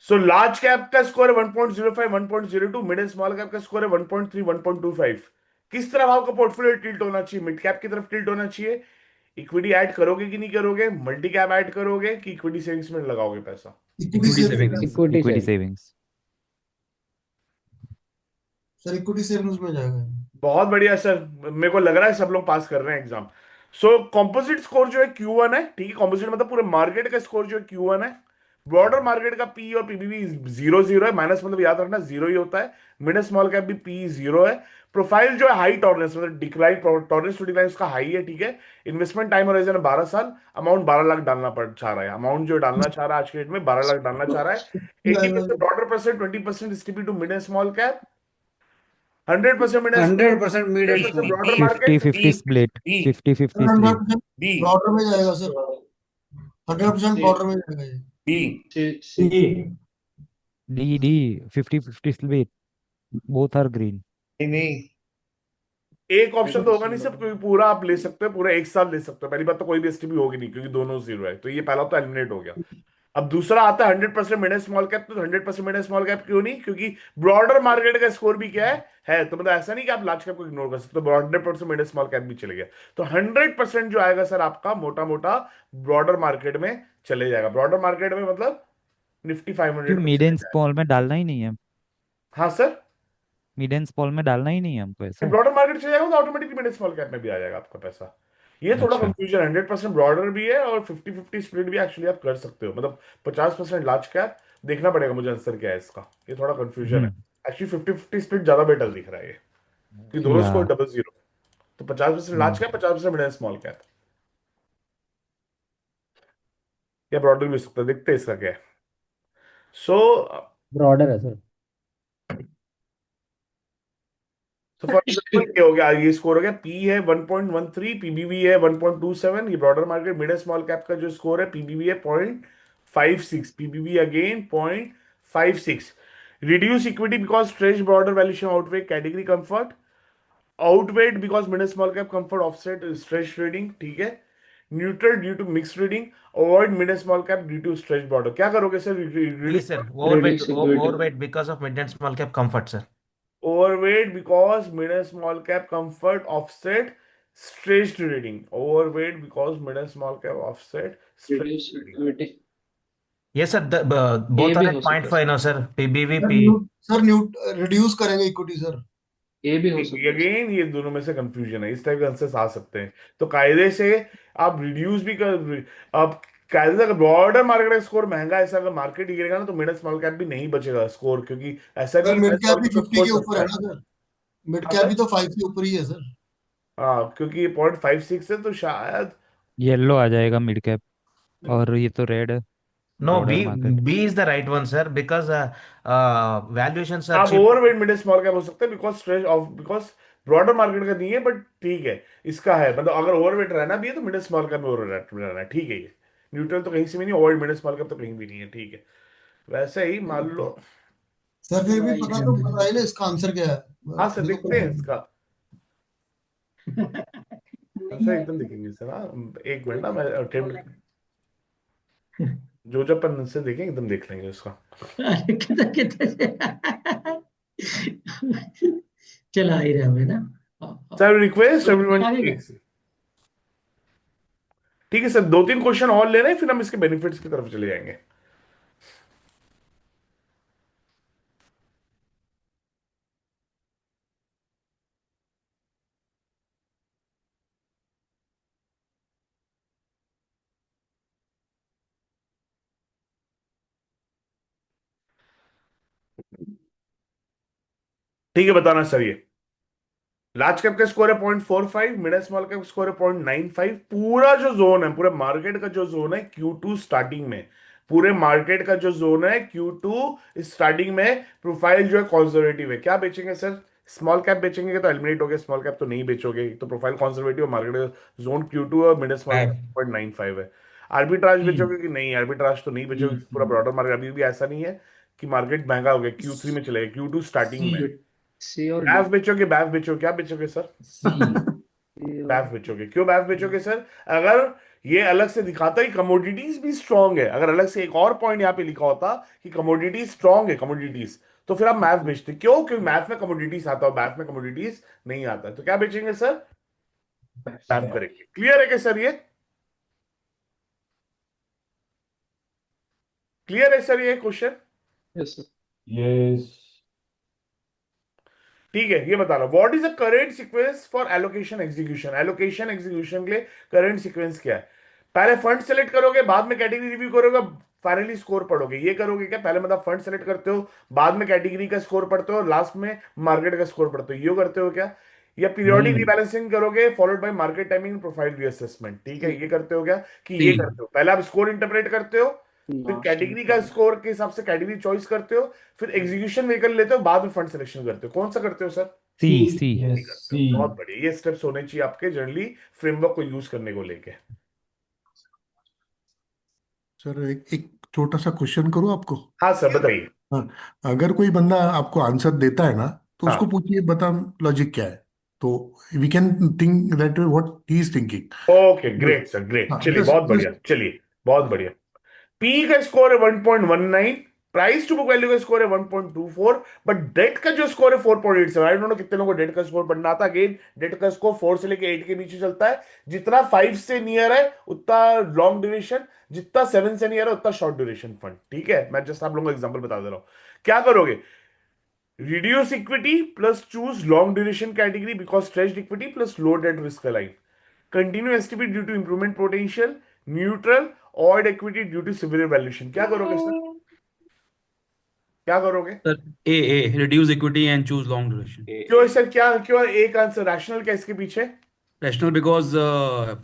सो लार्ज कैप का स्कोर है 1.05 1.02, मिड एंड स्मॉल कैप का स्कोर है 1.3 1.25। किस तरफ आपका पोर्टफोलियो टिल्ट होना चाहिए? मिड कैप की तरफ टिल्ट होना चाहिए। इक्विटी ऐड करोगे कि नहीं करोगे? मल्टी कैप ऐड करोगे कि इक्विटी सेविंग्स में लगाओगे पैसा? Equity savings equity equity saving. Savings. Sir, equity savings में जाएगा। बहुत बढ़िया सर, मेरे को लग रहा है सब लोग पास कर रहे हैं एग्जाम। सो कॉम्पोजिट स्कोर जो है Q1 है, ठीक है। कॉम्पोजिट मतलब पूरे मार्केट का स्कोर जो है Q1 है। ब्रॉडर मार्केट का पी और पीबीवी 0 0 है, माइनस मतलब याद रखना 0 ही होता है। मिड स्मॉल कैप भी पी 0 है। प्रोफाइल जो है हाई टॉलरेंस, मतलब डिक्लाइन, टॉलरेंस टू डिक्लाइन उसका हाई है, ठीक है। इन्वेस्टमेंट टाइम होराइजन है 12 साल। अमाउंट 12 लाख डालना पड़ चाह रहा है, अमाउंट जो डालना चाह रहा है आज के डेट में 12 लाख डालना चाह रहा है। 80% broader percent, 20% distribute to mid and small cap, 100% mid and small, 100% mid and 100% small. Broader fifty market, fifty 50 split. B 50-50 split. 100% B border में जाएगा सर, 100% बॉर्डर में जाएगा ये। B C. D D 50-50 split. Both are green. नहीं नहीं, एक option तो होगा नहीं सब, क्योंकि पूरा आप ले सकते हो, पूरा एक साथ ले सकते हो। पहली बात तो कोई भी एसटीपी होगी नहीं क्योंकि दोनों 0 है, तो ये पहला तो एलिमिनेट हो गया। अब दूसरा आता है 100% मिड एंड स्मॉल कैप। तो 100% मिड एंड स्मॉल कैप क्यों नहीं? क्योंकि ब्रॉडर मार्केट का स्कोर भी क्या है तो मतलब ऐसा नहीं कि आप लार्ज कैप को इग्नोर कर सकते हो, 100% मिड एंड स्मॉल कैप भी चले गया। तो 100% जो आएगा सर आपका मोटा मोटा ब्रॉडर मार्केट में चले जाएगा। ब्रॉडर मार्केट में मतलब निफ्टी क्यों 500 में मिड चले एंड जाएगा। स्मॉल में डालना ही नहीं है? हाँ सर, मिड एंड स्मॉल में डालना ही नहीं है हमको, ऐसा है? ब्रॉडर मार्केट चले जाएगा तो ऑटोमेटिकली मिड स्मॉल कैप में भी आ जाएगा आपका पैसा। ये थोड़ा अच्छा। कंफ्यूजन, 100% ब्रॉडर भी है और 50-50 स्प्लिट भी एक्चुअली आप कर सकते हो, मतलब 50% लार्ज कैप। देखना पड़ेगा मुझे आंसर क्या है इसका, ये थोड़ा कंफ्यूजन है। हम्म। एक्चुअली 50-50 स्प्लिट ज्यादा बेटर दिख रहा है ये, कि दोनों या स्कोर डबल जीरो। तो 50% large cap, 50% mid small cap, या ब्रॉडर भी हो सकता है। देखते हैं इसका क्या है। सो ब्रॉडर है सर। तो फॉर एग्जाम्पल ये हो गया, ये स्कोर हो गया, पी है 1.13, पीबीवी है 1.27। ये broader market mid small cap का जो स्कोर है, पीबीवी है 0.56, PBV again 0.56। Reduce equity because stretch broader valuation outweigh category comfort, overweight because mid small cap comfort offset stretch trading, ठीक है। Neutral due to mix reading, avoid mid small cap due to stretch border. क्या करोगे sir? Please, sir. Overweight because of mid and small cap comfort, sir. overweight because mid and small cap comfort offset stretched reading. Overweight because mid and small cap offset stretched reading. Yes, sir. Both are at 0.5 now, sir. PBV, sir P. Reduce करेंगे equity sir. Again ये दोनों में से confusion है, इस type के answers आ सकते हैं। तो कायदे से आप रिड्यूस भी कर, आप कायदे से अगर ब्रॉडर मार्केट का स्कोर महंगा है, ऐसा अगर मार्केट गिरेगा ना तो मिड स्मॉल कैप भी नहीं बचेगा स्कोर, क्योंकि ऐसा सर नहीं मिड मिड कैप स्मॉल भी कैप 50 स्कोर के ऊपर सस्ता है है। ना सर, मिड हाँ कैप भी सर, तो 5 के ऊपर ही है सर। हाँ क्योंकि ये 0.56 है तो शायद येलो आ जाएगा मिड कैप, और ये तो रेड है No, broader market. B is the right one, sir, because valuations are आप cheap. Overweight mid small cap हो सकते हैं because stretch of, because broader market का नहीं है, बट ठीक है इसका है। मतलब अगर ओवरवेट रहना भी है तो मिड स्मॉल कैप में ओवरवेट रहना है, ठीक है। ये न्यूट्रल तो कहीं से भी नहीं, ओवर मिड स्मॉल कैप तो कहीं भी नहीं है, ठीक है। वैसे ही मान लो, सर फिर भी पता तो पता है ना इसका आंसर क्या है। हाँ सर मेरे को देखते हैं इसका आंसर, एकदम देखेंगे सर। हाँ, एक मिनट ना, मैं अटेम्प्ट जो जब अपन से देखेंगे एकदम देख लेंगे उसका। अरे कितना कितना चला ही रहा है ना। सर रिक्वेस्ट एवरीवन, आगे क्या? ठीक है सर, 2-3 क्वेश्चन और ले रहे हैं फिर हम इसके बेनिफिट्स की तरफ चले जाएंगे। ठीक है, बताना सर। ये लार्ज कैप का स्कोर है 0.45, मिड स्मॉल कैप स्कोर है 0.95। पूरा जो जोन है, पूरे मार्केट का जो जोन है Q2 स्टार्टिंग में, पूरे मार्केट का जो जोन है Q2 स्टार्टिंग में, प्रोफाइल जो है कॉन्जर्वेटिव है। क्या बेचेंगे सर? स्मॉल कैप बेचेंगे तो एलिमिनेट हो गया, स्मॉल कैप तो नहीं बेचोगे, तो profile conservative, market zone Q2 और मिड स्मॉल कैप 0.95 है। आर्बिट्राज बेचोगे कि नहीं? आर्बिट्राज तो नहीं बेचोगे, पूरा ब्रॉडर मार्केट अभी भी ऐसा नहीं है कि मार्केट महंगा हो गया, Q3 में चलेगा, Q2 स्टार्टिंग में। सी और बैफ बेचोगे, बैफ बेचोगे, क्या बेचोगे सर? बैफ बेचोगे। क्यों बैफ बेचोगे सर? अगर ये अलग से दिखाता है कि कमोडिटीज भी स्ट्रांग है, अगर अलग से एक और पॉइंट यहाँ पे लिखा होता कि कमोडिटीज स्ट्रांग है, कमोडिटीज, तो फिर आप मैथ बेचते। क्यों? क्योंकि मैथ में कमोडिटीज आता है, बैफ में कमोडिटीज नहीं आता है। तो क्या बेचेंगे सर? बैफ करेंगे। क्लियर है क्या सर? ये क्लियर है सर ये क्वेश्चन? Yes sir. ठीक है, ये बता रहा हूं, what is the current sequence for allocation execution. Allocation execution के लिए करंट सीक्वेंस क्या है? पहले फंड सेलेक्ट करोगे, बाद में कैटेगरी रिव्यू करोगे, फाइनली स्कोर पढ़ोगे। ये करोगे क्या? पहले मतलब फंड सेलेक्ट करते हो, बाद में कैटेगरी का स्कोर पढ़ते हो, लास्ट में मार्केट का स्कोर पढ़ते हो, ये करते हो क्या? या पीरियोडिक रीबैलेंसिंग करोगे followed by market timing profile reassessment. ठीक है, ये करते हो क्या? कि ये करते हो, पहले आप स्कोर इंटरप्रेट करते हो, फिर कैटेगरी का स्कोर के हिसाब से कैटेगरी चॉइस करते हो, फिर एग्जीक्यूशन व्हीकल लेते हो, बाद में फंड सिलेक्शन करते हो। कौन सा करते हो सर? सी करते हो। बहुत बढ़िया, ये स्टेप्स होने चाहिए आपके जनरली फ्रेमवर्क को यूज करने को लेके। सर एक छोटा सा क्वेश्चन करूँ आपको? हाँ सर, बताइए। हाँ, अगर कोई बंदा आपको आंसर देता है ना, तो उसको हाँ, पूछिए बता लॉजिक क्या है, तो we can think that what he is thinking. Okay, great sir, great. हाँ, चलिए, जस्ट बहुत बढ़िया, चलिए, बहुत बढ़िया। पी का स्कोर है 1.19, प्राइस टू बुक वैल्यू का स्कोर है 1.24, बट डेट का जो स्कोर है 4.87। आई डोंट नो कितने लोगों को डेट का स्कोर पढ़ना आता। अगेन, डेट का स्कोर 4 से लेके 8 के बीच चलता है। जितना 5 से नियर है उतना लॉन्ग ड्यूरेशन, जितना 7 से नियर है उतना शॉर्ट ड्यूरेशन फंड। ठीक है, मैं जस्ट आप लोगों को एग्जांपल बता दे रहा हूं। क्या करोगे? Reduce equity plus choose long duration category because stretched equity plus low debt risk align, continue STP due to improvement potential, neutral, add equity due to severe valuation. क्या करोगे सर? क्या करोगे? Sir A reduce equity and choose long duration. क्यों sir? क्या क्यों एक answer? Rational क्या इसके पीछे? Rational because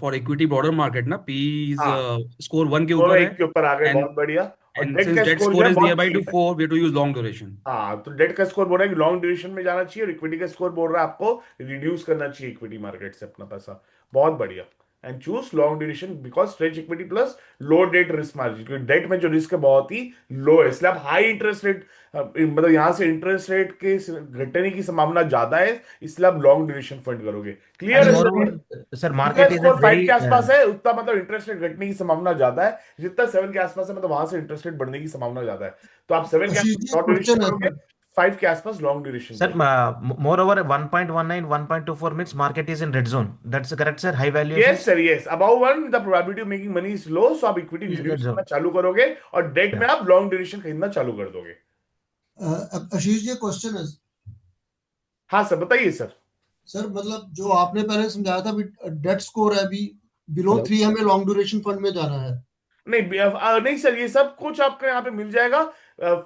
for equity broader market ना, पी इज हाँ, स्कोर 1 के दोनों ऊपर एक है, के ऊपर आ गए, एंड बहुत बढ़िया। और एंड डेट सिंस का डेट स्कोर जो स्कोर है इज बहुत नियर बाई टू cheap है। 4, we to use long duration. हाँ, तो डेट का स्कोर बोल रहा है कि लॉन्ग ड्यूरेशन में जाना चाहिए, और इक्विटी का स्कोर बोल रहा है आपको रिड्यूस करना चाहिए इक्विटी मार्केट से अपना पैसा। बहुत बढ़िया। And choose long duration because stretch equity plus low debt risk margin, क्योंकि डेट में जो रिस्क है बहुत ही लो है, इसलिए आप हाई इंटरेस्ट रेट, मतलब यहां से इंटरेस्ट रेट के घटने की संभावना ज्यादा है, इसलिए आप लॉन्ग ड्यूरेशन फंड करोगे। क्लियर And है सर? moreover, sir, जितना market is score at 5 very के आसपास है उतना मतलब इंटरेस्ट रेट घटने की संभावना ज्यादा है, जितना 7 के आसपास है मतलब वहां से इंटरेस्ट रेट बढ़ने की संभावना ज्यादा है। तो आप 7 के आशीष आसपास जी शॉर्ट ड्यूरेशन क्वेश्चन है करोगे, सर। 5 के आसपास लॉन्ग ड्यूरेशन sir, करोगे। moreover 1.19, 1.24 means market is in red zone. That's correct, sir. High yes valuations sir, yes, about 1 the probability of making money is low, so आप equity is red reduce करना zone. चालू करोगे, और date में Yeah. आप long duration खरीदना चालू कर दोगे। आशीष जी क्वेश्चन है हाँ सर, बताइए सर। सर, मतलब जो आपने पहले समझाया था डेट स्कोर है अभी बिलो 3, हमें लॉन्ग ड्यूरेशन फंड में जाना है। नहीं नहीं सर, ये सब कुछ आपको यहाँ पे मिल जाएगा।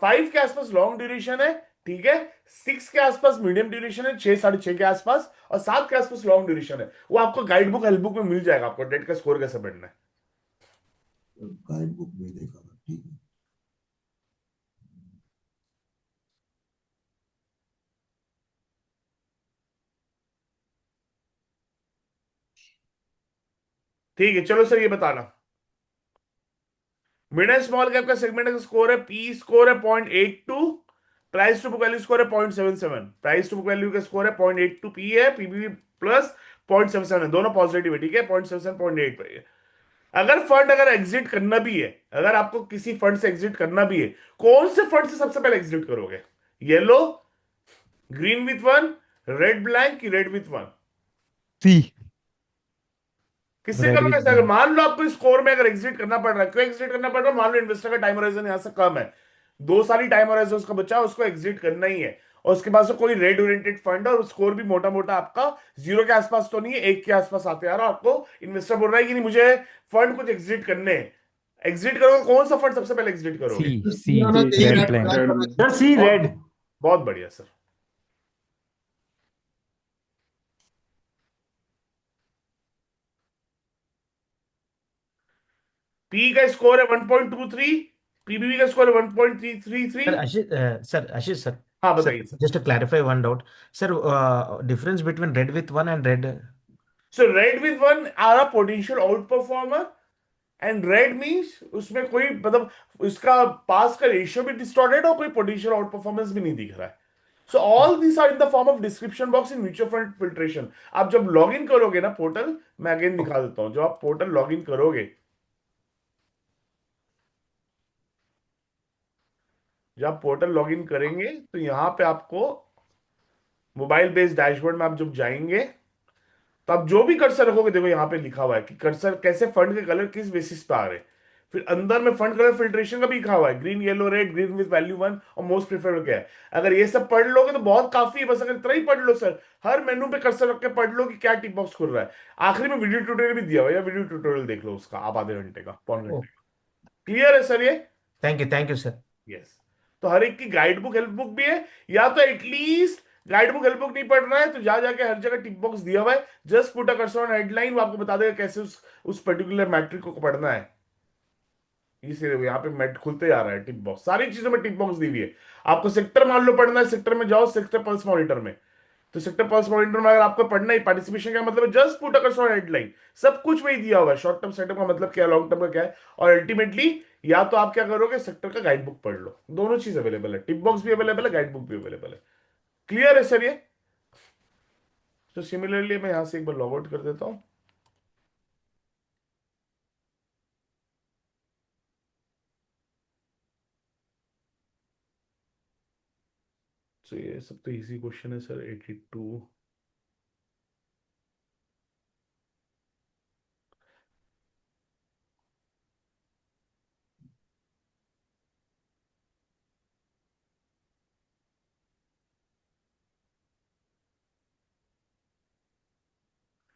5 के आसपास लॉन्ग ड्यूरेशन है, ठीक है, 6 के आसपास मीडियम ड्यूरेशन है, 6 6.5 के आसपास, और 7 के आसपास लॉन्ग ड्यूरेशन है। वो आपको गाइड बुक हेल्प बुक में मिल जाएगा, आपको डेट का स्कोर कैसे बढ़ना है। गाइड बुक में देखा था, ठीक है। ठीक है, चलो सर, ये बताना मिड एंड स्मॉल कैप का सेगमेंट का स्कोर है, पी स्कोर है 0.82, price to book value score है 0.77। प्राइस टू बुक वैल्यू का स्कोर है 0.82, पी है, पीबी प्लस 0.77 है, दोनों पॉजिटिव है, ठीक है, 0.77 0.8 पे है। अगर एग्जिट करना भी है, अगर आपको किसी फंड से एग्जिट करना भी है, कौन से फंड से सबसे पहले एग्जिट करोगे? Yellow, green with one, red blank की रेड विथ वन? सी किससे रेड करोगे? विद अगर मान लो आपको स्कोर में अगर एग्जिट करना पड़ रहा है, क्यों एग्जिट करना पड़ रहा है? मान लो इन्वेस्टर का टाइम होराइजन यहां से कम है, 2 साल ही टाइम होराइजन उसका बचा, उसको एग्जिट करना ही है, और उसके पास से कोई रेड ओरिएंटेड फंड, और स्कोर भी मोटा मोटा आपका 0 के आसपास तो नहीं है, 1 के आसपास आते आ रहा, आपको इन्वेस्टर बोल रहा है कि नहीं मुझे फंड कुछ एग्जिट करने हैं, एग्जिट करोगे, कौन सा फंड सबसे पहले एग्जिट करोगे? सी होना चाहिए red red plan black. Sir सी बहुत रेड। बहुत बढ़िया सर। पी का स्कोर है 1.23, पीबीबी का स्कोर है 1.333। Sir, Ashish, sir, हाँ, sir, बताइए sir. just to clarify one doubt, sir, difference between red with one and red. So red with one are a potential outperformer, and red means उसमें कोई मतलब उसका पास का रेशियो भी distorted और कोई पोटेंशियल आउट परफॉर्मेंस भी नहीं दिख रहा है. So all this are in the form of description box in mutual fund filtration. आप जब लॉग इन करोगे ना पोर्टल, मैं अगेन दिखा देता हूं. जब आप पोर्टल लॉग इन करोगे, जब आप पोर्टल लॉग इन करेंगे तो यहां पे आपको मोबाइल बेस्ड डैशबोर्ड में आप जब जाएंगे तो आप जो भी कर्सर रखोगे, देखो यहाँ पे लिखा हुआ है कि कर्सर कैसे फंड के कलर किस बेसिस पे आ रहे हैं. फिर अंदर में फंड कलर फिल्ट्रेशन का भी लिखा हुआ है, green yellow red, green with value 1 और मोस्ट प्रेफर्ड क्या है. अगर ये सब पढ़ लोगे तो बहुत काफी है. बस अगर इतना ही पढ़ लो सर, हर मेनू पे कर्सर रख के पढ़ लो कि क्या टिक बॉक्स खुल रहा है. आखिरी में वीडियो ट्यूटोरियल भी दिया हुआ है, या वीडियो ट्यूटोरियल देख लो उसका, आप आधे घंटे का, पौन घंटे का. क्लियर है सर ये? Thank you sir. यस. तो हर एक की गाइड बुक हेल्प बुक भी है, या तो at least guide book help book नहीं पढ़ रहा है तो जा जाके हर जगह टिक बॉक्स दिया हुआ है, just put a cursor on headline, वो आपको बता देगा कैसे उस पर्टिकुलर मैट्रिक को पढ़ना है. इसीलिए यहाँ पे मैट खुलते जा रहा है टिक बॉक्स, सारी चीजों में टिक बॉक्स दी हुई है. आपको सेक्टर मान लो पढ़ना है, सेक्टर में जाओ, सेक्टर पल्स मॉनिटर में. तो सेक्टर पल्स मॉनिटर में अगर आपको पढ़ना है पार्टिसिपेशन का मतलब है, just put a cursor on headline. सब कुछ वही दिया हुआ है, शॉर्ट टर्म सेटअप का मतलब क्या है, लॉन्ग टर्म का क्या है. और अल्टीमेटली या तो आप क्या करोगे, सेक्टर का गाइड बुक पढ़ लो. दोनों चीज अवेलेबल है, टिक बॉक्स भी अवेलेबल है, गाइड बुक भी अवेलेबल है. क्लियर है सर ये? तो सिमिलरली मैं यहां से एक बार लॉग आउट कर देता हूं. तो ये सब तो इजी क्वेश्चन है सर. 82.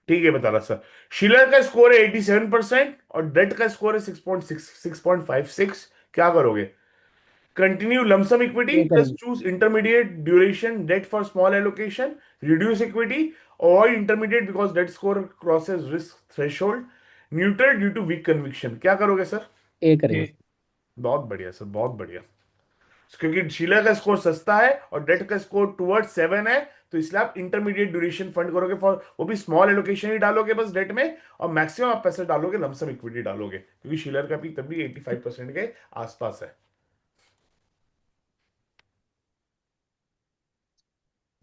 ठीक है, बता रहा सर. शिलर का स्कोर है 87% और डेट का स्कोर है 6.56. क्या करोगे? Continue lumpsum equity plus choose intermediate duration debt for small allocation, reduce equity, avoid intermediate because debt score crosses risk threshold, neutral due to weak conviction. क्या करोगे सर? ए करेंगे. बहुत बढ़िया सर, बहुत बढ़िया. क्योंकि शीला का स्कोर सस्ता है और डेट का स्कोर टुवर्ड 7 है, तो इसलिए आप इंटरमीडिएट ड्यूरेशन फंड करोगे, फॉर वो भी स्मॉल एलोकेशन ही डालोगे बस डेट में, और मैक्सिमम आप पैसे डालोगे लमसम इक्विटी डालोगे, क्योंकि शीलर का पीक तब भी 85% के आसपास है.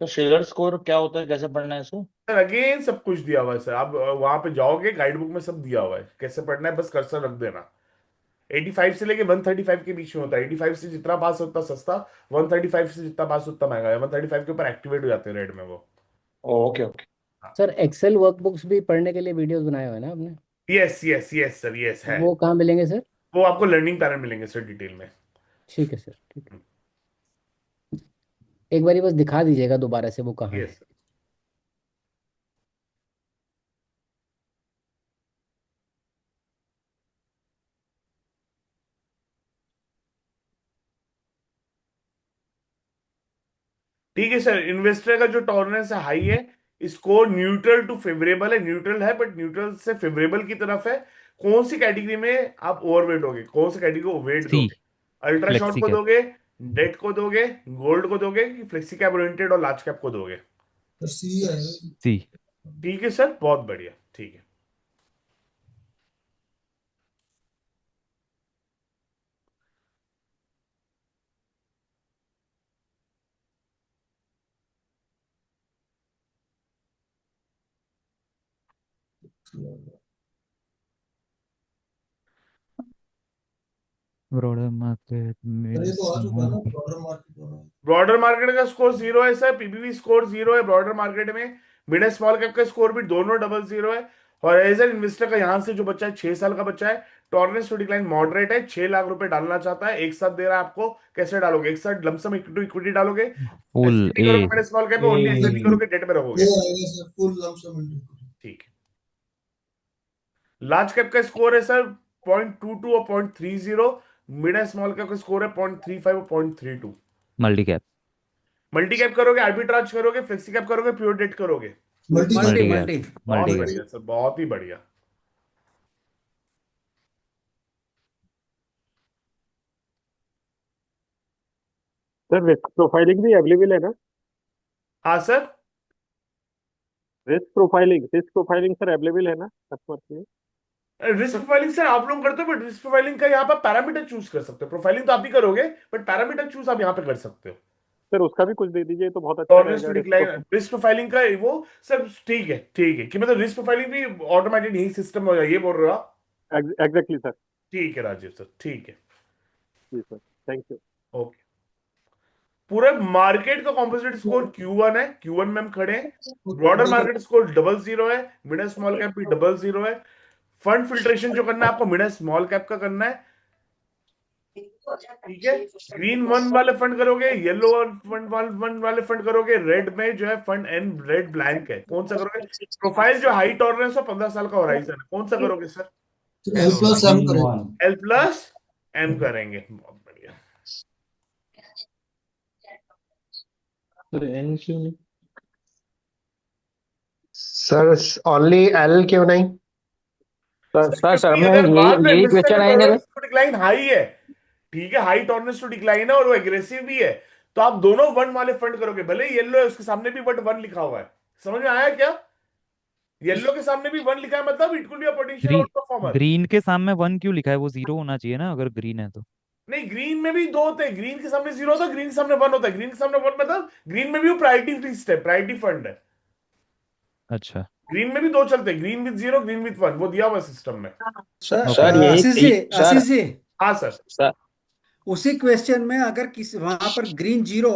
तो शेयर स्कोर क्या होता है, कैसे पढ़ना है इसको? सर अगेन सब कुछ दिया हुआ है सर. आप वहां पे जाओगे, गाइड बुक में सब दिया हुआ है कैसे पढ़ना है, बस कर्सर रख देना. 85 से लेके 135 के बीच में होता है. 85 से जितना पास होता सस्ता, 135 से जितना पास उतना महंगा है. 135 के ऊपर एक्टिवेट हो जाते हैं रेड में वो. Okay okay. Sir Excel workbooks भी पढ़ने के लिए वीडियोस बनाए हुए हैं ना आपने? Yes yes yes sir, yes है. वो कहाँ मिलेंगे सर? वो आपको लर्निंग पैनल मिलेंगे सर डिटेल में. ठीक है सर, ठीक है. एक बारी बस दिखा दीजिएगा दोबारा से वो कहाँ है. यस. ठीक है सर. इन्वेस्टर का जो टॉलरेंस है हाई है, स्कोर न्यूट्रल टू फेवरेबल है. न्यूट्रल है बट न्यूट्रल से फेवरेबल की तरफ है. कौन सी कैटेगरी में आप ओवरवेट होगे, कौन सी कैटेगरी को वेट सी. दोगे? अल्ट्रा शॉर्ट फ्लेक्सी को कैप. दोगे, डेट को दोगे, गोल्ड को दोगे, कि फ्लेक्सी कैप ओरिएंटेड और लार्ज कैप को दोगे? तो सी है. सी. ठीक है सर, बहुत बढ़िया. ठीक है. ब्रॉडर मार्केट सर मिड ये तो आ चुका है ना, स्मॉल. ब्रॉडर मार्केट वाला. ब्रॉडर मार्केट का स्कोर 0 है सर. पीबीवी स्कोर 0 है ब्रॉडर मार्केट में. मिड एंड स्मॉल कैप का स्कोर भी दोनों डबल 0 है. और एज एन इन्वेस्टर का यहां से जो बच्चा है 6 साल का बच्चा है, टॉलरेंस टू डिक्लाइन मॉडरेट है. 6 लाख रुपए डालना चाहता है, एक साथ दे रहा है आपको. कैसे डालोगे? एक साथ लमसम इक्विटी डालोगे, फुल एसआईपी ए. करोगे, मिड स्मॉल कैप में ओनली एसआईपी करोगे, डेट में रहोगे. ये आएगा सर फुल लमसम इंटू. ठीक है. लार्ज कैप का स्कोर है सर 0.22 और 0.30. मिड एंड स्मॉल कैप का स्कोर है 0.35 और 0.32. Multi cap. मल्टी कैप करोगे, आर्बिट्राज करोगे, फ्लेक्सी कैप करोगे, प्योर डेट करोगे? Multi multi cap. मल्टी. बहुत मल्टी कैप. बढ़िया सर, बहुत ही बढ़िया. सर रिस्क प्रोफाइलिंग भी अवेलेबल है ना? हाँ sir. Risk profiling sir available है ना कस्टमर के लिए? रिस्क प्रोफाइलिंग सर आप लोग करते हो, बट रिस्क प्रोफाइलिंग का यहाँ पर पैरामीटर चूज कर सकते हो। प्रोफाइलिंग तो आप ही करोगे, बट पैरामीटर चूज आप यहाँ पे कर सकते हो। सर उसका भी कुछ दे दीजिए तो बहुत अच्छा टॉलरेंस रहेगा। टू रिस्क डिक्लाइन, तो रिस्क प्रोफाइलिंग का वो सर ठीक है, ठीक है कि मतलब रिस्क प्रोफाइलिंग भी ऑटोमेटेड यही सिस्टम हो जाए, ये बोल रहे हो आप? Exactly sir. ठीक है राजीव सर, ठीक है। जी सर, थैंक यू। ओके, पूरे मार्केट का कॉम्पोजिट स्कोर Q1 है, Q1 में हम खड़े हैं। ब्रॉडर मार्केट स्कोर 00 है, मिड स्मॉल कैप भी 00 है। फंड फिल्ट्रेशन जो करना है आपको मिड स्मॉल कैप का करना है, ठीक है। ग्रीन वन वाले फंड करोगे, येलो फंड वन वाले फंड करोगे, रेड में जो है फंड एन रेड ब्लैंक है, कौन सा करोगे? प्रोफाइल जो हाई टॉलरेंस हो 15 साल का होराइजन है, कौन सा करोगे सर? तो एल प्लस एम करेंगे। एल प्लस एम करेंगे, बहुत बढ़िया। एन क्यों नहीं? सर ओनली एल क्यों नहीं? सर हमें अगर बाद में यही इन्वेस्टर क्वेश्चन का आएंगे टॉलरेंस टू डिक्लाइन हाई है, ठीक है, हाई टॉलरेंस टू डिक्लाइन है और वो एग्रेसिव भी है, तो आप दोनों वन वाले फंड करोगे, भले येलो है उसके सामने भी बट वन लिखा हुआ है। समझ में आया क्या? येलो के सामने भी वन लिखा है, मतलब it could be a potential out performer. Green के सामने 1 क्यों लिखा है? वो 0 होना चाहिए ना अगर ग्रीन है तो। नहीं, ग्रीन में भी दो होते हैं, ग्रीन के सामने 0 होता है, ग्रीन के सामने 1 होता है। ग्रीन के सामने 1 मतलब ग्रीन में भी वो प्रायोरिटी लिस्ट है, प्रायोरिटी फंड है। अच्छा। ग्रीन में भी दो चलते हैं, ग्रीन विद 0, ग्रीन विद 1, वो दिया हुआ सिस्टम में। सर सर यही आशीष जी, सर आशीष जी, हाँ सर। सर उसी क्वेश्चन में अगर किसी वहां पर ग्रीन 0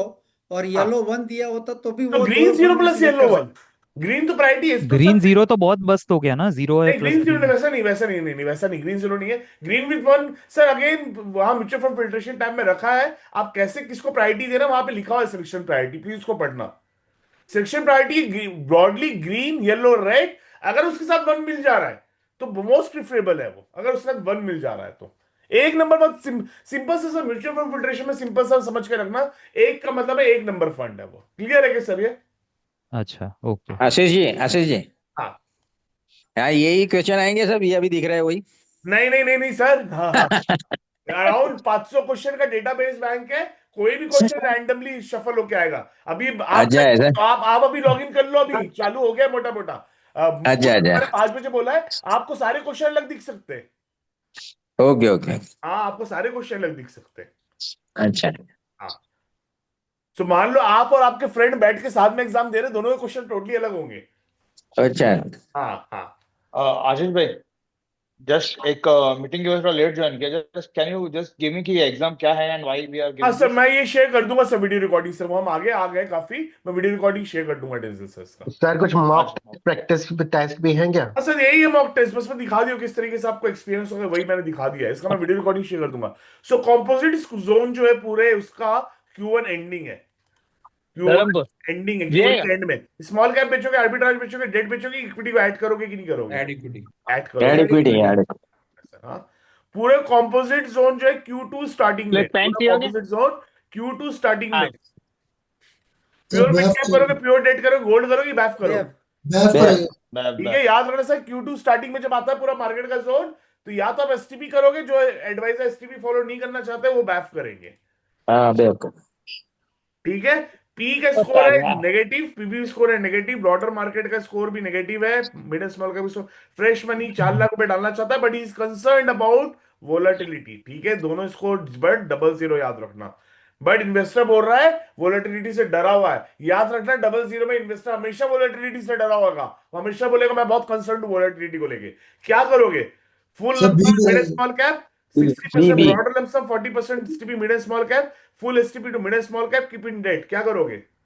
और हाँ, येलो 1 दिया होता तो भी तो वो ग्रीन दो 0 फंड भी प्लस सिलेक्ट येलो कर 1, ग्रीन तो प्रायोरिटी है तो ग्रीन सर। 0 तो बहुत बस्त हो गया ना, 0 है नहीं, प्लस ग्रीन 0 ग्रीन। वैसा नहीं, वैसा नहीं, नहीं, नहीं, वैसा नहीं, ग्रीन 0 नहीं है। ग्रीन विद 1 सर, अगेन वहां म्यूचुअल फंड फिल्ट्रेशन टैब में रखा है, आप कैसे किसको प्रायोरिटी देना वहां पे लिखा हुआ है, सिलेक्शन प्रायोरिटी, प्लीज उसको पढ़ना। Selection priority broadly green yellow red, अगर उसके साथ 1 मिल जा रहा है तो मोस्ट प्रिफरेबल है वो, अगर उसके साथ 1 मिल जा रहा है तो। एक नंबर मत, सिंपल से सर म्यूचुअल फंड फिल्ट्रेशन में सिंपल सा समझ के रखना, एक का मतलब है एक नंबर फंड है वो। क्लियर है क्या सर ये? अच्छा, ओके। आशीष जी, आशीष जी, हाँ। हाँ यही क्वेश्चन आएंगे सब, ये अभी दिख रहा है वही। नहीं नहीं नहीं नहीं सर, हाँ हाँ, अराउंड 500 क्वेश्चन का डेटाबेस बैंक है, कोई भी क्वेश्चन रैंडमली शफल होके आएगा। अभी आप अच्छा ऐसा। आप अभी लॉग इन कर लो, अभी चालू हो गया मोटा मोटा। अच्छा अच्छा। मैंने 5 बजे बोला है, आपको सारे क्वेश्चन अलग दिख सकते हैं। Okay okay. हाँ, आपको सारे क्वेश्चन अलग दिख सकते हैं। अच्छा हाँ, तो मान लो आप और आपके फ्रेंड बैठ के साथ में एग्जाम दे रहे, दोनों के क्वेश्चन टोटली अलग होंगे। अच्छा। हाँ हाँ। आशीष भाई, जस्ट एक मीटिंग की वजह से थोड़ा लेट ज्वाइन किया, just can you just give me कि एग्जाम क्या है एंड व्हाई वी आर हाँ गिविंग सर, दिस? मैं ये शेयर कर दूंगा सर, वीडियो रिकॉर्डिंग सर, वो हम आगे आ गए काफी, मैं वीडियो रिकॉर्डिंग शेयर कर दूंगा डेंजल सर इसका। सर कुछ मॉक अच्छा, प्रैक्टिस टेस्ट भी हैं क्या? हाँ सर, यही है मॉक टेस्ट, बस मैं दिखा दिया किस तरीके से आपको एक्सपीरियंस होगा, वही मैंने दिखा दिया है, इसका मैं वीडियो रिकॉर्डिंग शेयर कर दूंगा। सो कॉम्पोजिट जोन जो है पूरे उसका Q1 एंडिंग है, Q1 एंडिंग है, Q1 के एंड में स्मॉल कैप बेचोगे, आर्बिट्राज बेचोगे, डेट बेचोगे, इक्विटी को ऐड करोगे कि नहीं करोगे? Add equity. ऐड करोगे। Add equity add. हाँ, पूरे कॉम्पोजिट जोन जो है Q2 स्टार्टिंग में, पूरा कॉम्पोजिट जोन Q2 स्टार्टिंग में। Sir pure mid BAIF cap करोगे, प्योर डेट करोगे, गोल्ड करोगे, बैफ करोगे? बैफ करेंगे। ठीक है, याद रखना सर, Q2 स्टार्टिंग में जब आता है पूरा मार्केट का जोन, तो या तो आप एसटीपी करोगे, जो एडवाइजर एसटीपी फॉलो नहीं करना चाहते वो बैफ करेंगे। हाँ बिल्कुल। ठीक है, पी का स्कोर है नेगेटिव, पीबी स्कोर है नेगेटिव, ब्रॉडर मार्केट का स्कोर भी नेगेटिव है, मिड स्मॉल का भी स्कोर। फ्रेश मनी 4 लाख रुपए डालना चाहता है, but he is concern about volatility. ठीक है, दोनों स्कोर बट 00 याद रखना। बट इन्वेस्टर बोल रहा है वोलेटिलिटी से डरा हुआ है, याद रखना 00 में इन्वेस्टर हमेशा वोलेटिलिटी से डरा होगा, वो हमेशा बोलेगा मैं बहुत कंसर्न हूं वोलेटिलिटी को लेके। क्या करोगे? फुल सर बी मिड करेंगे। Small cap, B 60% B broader lumpsum, 40% STP mid small cap, full STP to mid small cap, keep in debt, क्या करोगे?